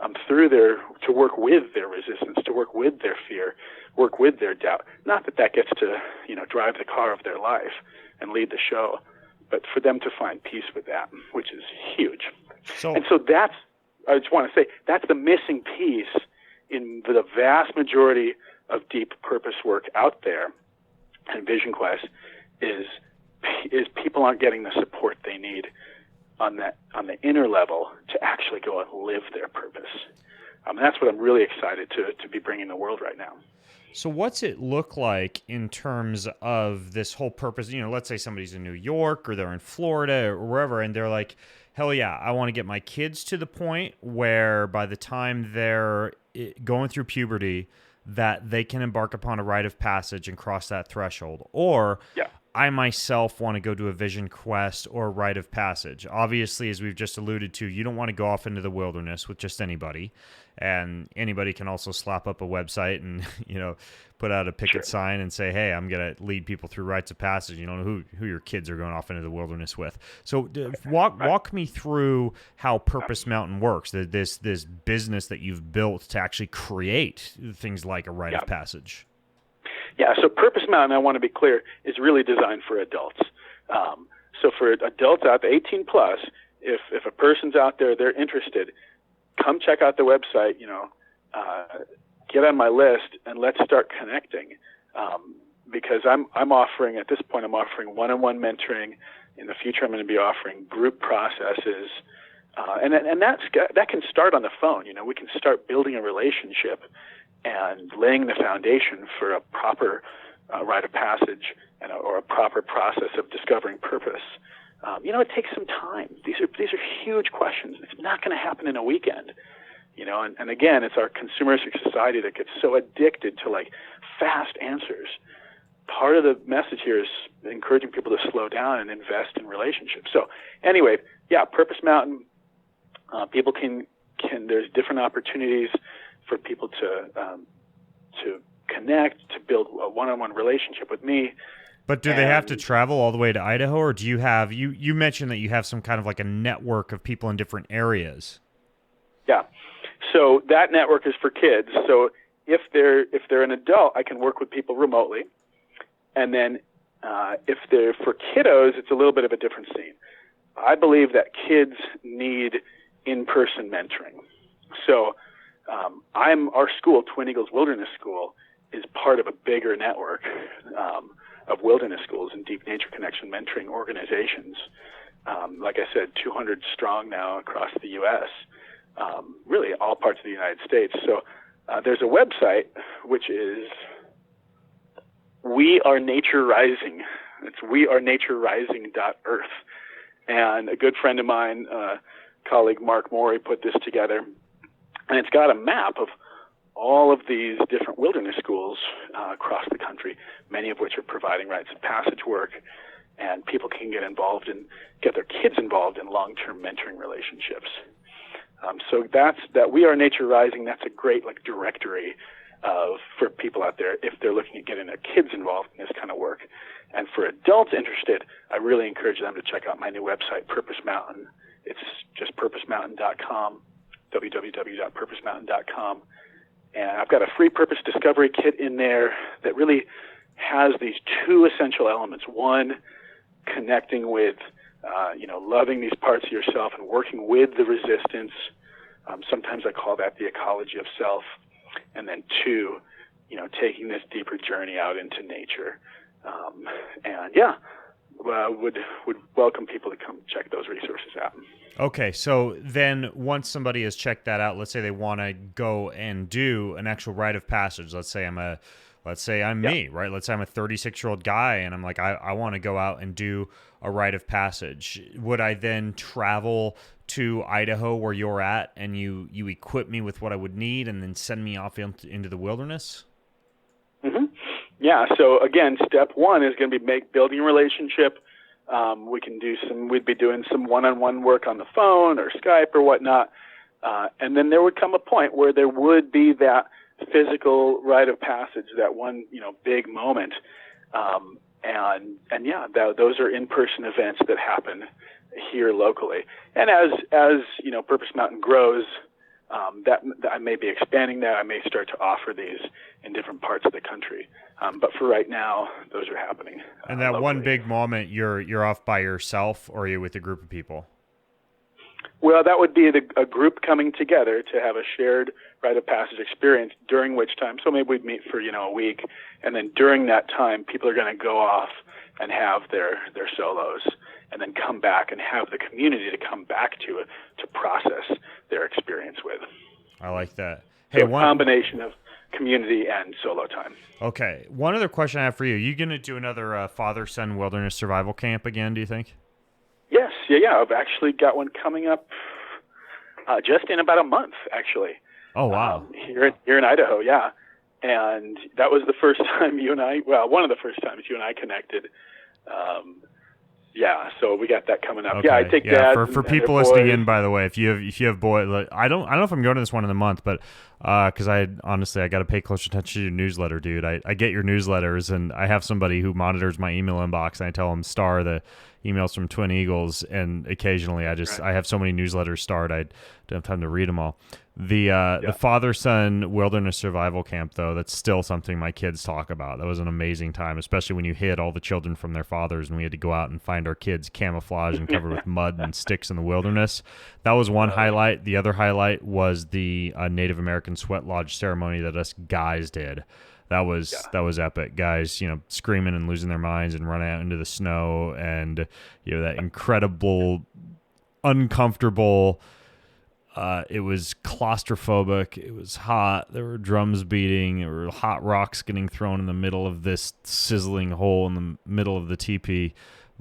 to work with their resistance, to work with their fear, work with their doubt. Not that gets to drive the car of their life and lead the show, but for them to find peace with that, which is huge. So I just want to say that's the missing piece in the vast majority of deep purpose work out there, and Vision Quest is people aren't getting the support they need on the inner level to actually go and live their purpose. That's what I'm really excited to be bringing the world right now. So what's it look like in terms of this whole purpose? Let's say somebody's in New York or they're in Florida or wherever, and they're like, hell yeah, I want to get my kids to the point where by the time they're going through puberty, that they can embark upon a rite of passage and cross that threshold. Or I myself want to go to a Vision Quest or a rite of passage. Obviously, as we've just alluded to, you don't want to go off into the wilderness with just anybody. And anybody can also slap up a website and, put out a picket sign and say, hey, I'm going to lead people through rites of passage. You don't know who your kids are going off into the wilderness with. So walk me through how Purpose Mountain works, this business that you've built to actually create things like a rite of passage. Yeah, so Purpose Mountain, I want to be clear, is really designed for adults. So for adults out there, 18 plus, if a person's out there, they're interested, come check out the website, get on my list, and let's start connecting. Because I'm offering, at this point, I'm offering one-on-one mentoring. In the future, I'm going to be offering group processes. And that can start on the phone. We can start building a relationship and laying the foundation for a proper rite of passage or a proper process of discovering purpose. It takes some time. These are huge questions. It's not going to happen in a weekend. And again, it's our consumeristic society that gets so addicted to fast answers. Part of the message here is encouraging people to slow down and invest in relationships. So anyway, Purpose Mountain, people can there's different opportunities for people to connect, to build a one-on-one relationship with me. But do they have to travel all the way to Idaho, or do you have you mentioned that you have some kind of like a network of people in different areas? Yeah. So that network is for kids. So if they're an adult, I can work with people remotely. And then if they're for kiddos, it's a little bit of a different scene. I believe that kids need in-person mentoring. So our school, Twin Eagles Wilderness School, is part of a bigger network of wilderness schools and deep nature connection mentoring organizations. Like I said, 200 strong now across the U.S., really all parts of the United States. So there's a website which is We Are Nature Rising. It's wearenaturerising.earth. And a good friend of mine, colleague Mark Morey, put this together. And it's got a map of all of these different wilderness schools across the country, many of which are providing rites of passage work. And people can get their kids involved in long-term mentoring relationships. So that We Are Nature Rising, that's a great directory for people out there if they're looking at getting their kids involved in this kind of work. And for adults interested, I really encourage them to check out my new website, Purpose Mountain. It's just purposemountain.com, www.purposemountain.com. And I've got a free purpose discovery kit in there that really has these two essential elements. One, connecting with, loving these parts of yourself and working with the resistance. Sometimes I call that the ecology of self. And then two, taking this deeper journey out into nature. Would welcome people to come check those resources out. Okay, so then once somebody has checked that out, let's say they want to go and do an actual rite of passage. Let's say I'm me, right? Let's say I'm a 36-year-old guy, and I'm like, I want to go out and do a rite of passage. Would I then travel to Idaho where you're at, and you equip me with what I would need, and then send me off into the wilderness? Mm-hmm. Yeah. So again, step one is going to be building a relationship. We'd be doing some one-on-one work on the phone or Skype or whatnot. And then there would come a point where there would be that physical rite of passage, that one, big moment. Those are in-person events that happen here locally. And as Purpose Mountain grows, that I may be expanding that. I may start to offer these in different parts of the country. But for right now, those are happening. And that locally. One big moment, you're off by yourself, or are you with a group of people? Well, that would be a group coming together to have a shared rite of passage experience, during which time, so maybe we'd meet for, a week, and then during that time, people are going to go off and have their solos, and then come back and have the community to come back to process their experience with. I like that. Hey, so a combination of community and solo time. Okay. One other question I have for you. You going to do another father-son wilderness survival camp again, do you think? Yes. Yeah. I've actually got one coming up just in about a month, actually. Oh, wow. Here in Idaho, yeah. And that was the first time one of the first times you and I connected. So we got that coming up. Okay. Yeah, I take that. For people listening in, by the way, if you have boys, I don't know if I'm going to this one in the month, but because I got to pay close attention to your newsletter, dude. I get your newsletters, and I have somebody who monitors my email inbox, and I tell them star the emails from Twin Eagles, and occasionally I have so many newsletters starred I don't have time to read them all. The father-son wilderness survival camp, though, that's still something my kids talk about. That was an amazing time, especially when you hid all the children from their fathers and we had to go out and find our kids camouflaged and covered with mud and sticks in the wilderness. That was one highlight. The other highlight was the Native American sweat lodge ceremony that us guys did. That was epic. Guys, screaming and losing their minds and running out into the snow, and that incredible, uncomfortable. It was claustrophobic. It was hot. There were drums beating. There were hot rocks getting thrown in the middle of this sizzling hole in the middle of the teepee.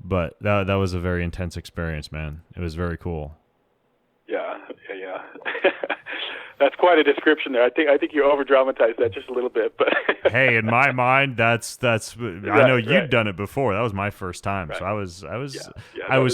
But that was a very intense experience, man. It was very cool. Yeah. That's quite a description there. I think you over dramatized that just a little bit, but hey, in my mind, that's I know you'd done it before. That was my first time, so I was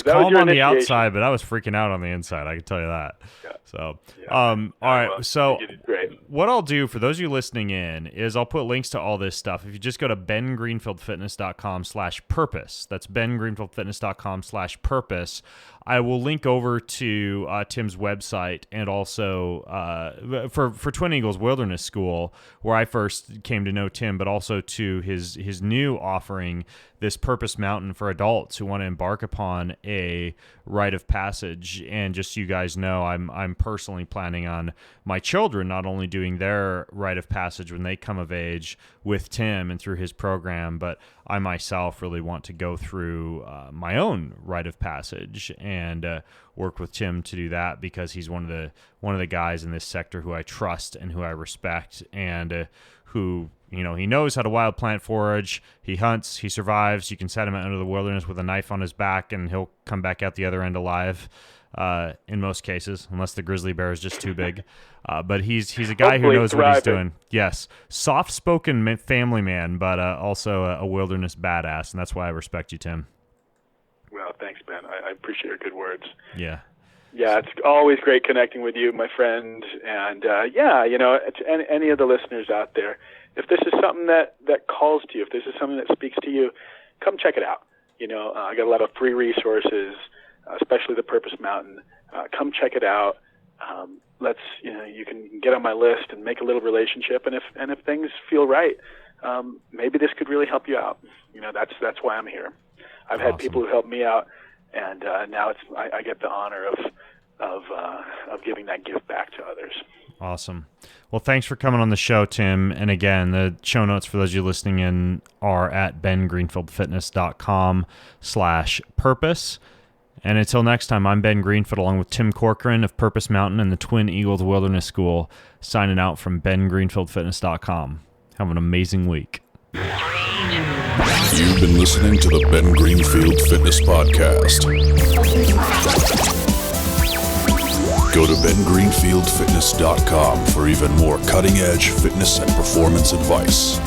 calm on the outside, but I was freaking out on the inside. I can tell you that. Yeah. So, all right. So you did great. what I'll do for those of you listening in is I'll put links to all this stuff. If you just go to bengreenfieldfitness.com/purpose, that's bengreenfieldfitness.com/purpose, I will link over to Tim's website and also for Twin Eagles Wilderness School, where I first came to know Tim, but also to his new offering, this Purpose Mountain for adults who want to embark upon a rite of passage. And just so you guys know, I'm personally planning on my children not only doing their rite of passage when they come of age with Tim and through his program, but I myself really want to go through my own rite of passage and work with Tim to do that, because he's one of the guys in this sector who I trust and who I respect, and who, you know, he knows how to wild plant forage. He hunts, he survives. You can set him out into the wilderness with a knife on his back and he'll come back out the other end alive in most cases, unless the grizzly bear is just too big. But he's a guy who knows what he's doing. Yes. Soft-spoken family man, but also a wilderness badass, and that's why I respect you, Tim. Well, thanks, Ben. I appreciate your good words. Yeah. Yeah, it's always great connecting with you, my friend. And you know, to any of the listeners out there, if this is something that calls to you, if this is something that speaks to you, come check it out. You know, I got a lot of free resources, especially the Purpose Mountain. Come check it out. You can get on my list and make a little relationship. And if things feel right, maybe this could really help you out. You know, that's why I'm here. I've had people who helped me out, and now I get the honor of giving that gift back to others. Awesome. Well, thanks for coming on the show, Tim. And again, the show notes for those of you listening in are at bengreenfieldfitness.com/purpose. And until next time, I'm Ben Greenfield, along with Tim Corcoran of Purpose Mountain and the Twin Eagles Wilderness School, signing out from bengreenfieldfitness.com. Have an amazing week. You've been listening to the Ben Greenfield Fitness Podcast. Go to bengreenfieldfitness.com for even more cutting-edge fitness and performance advice.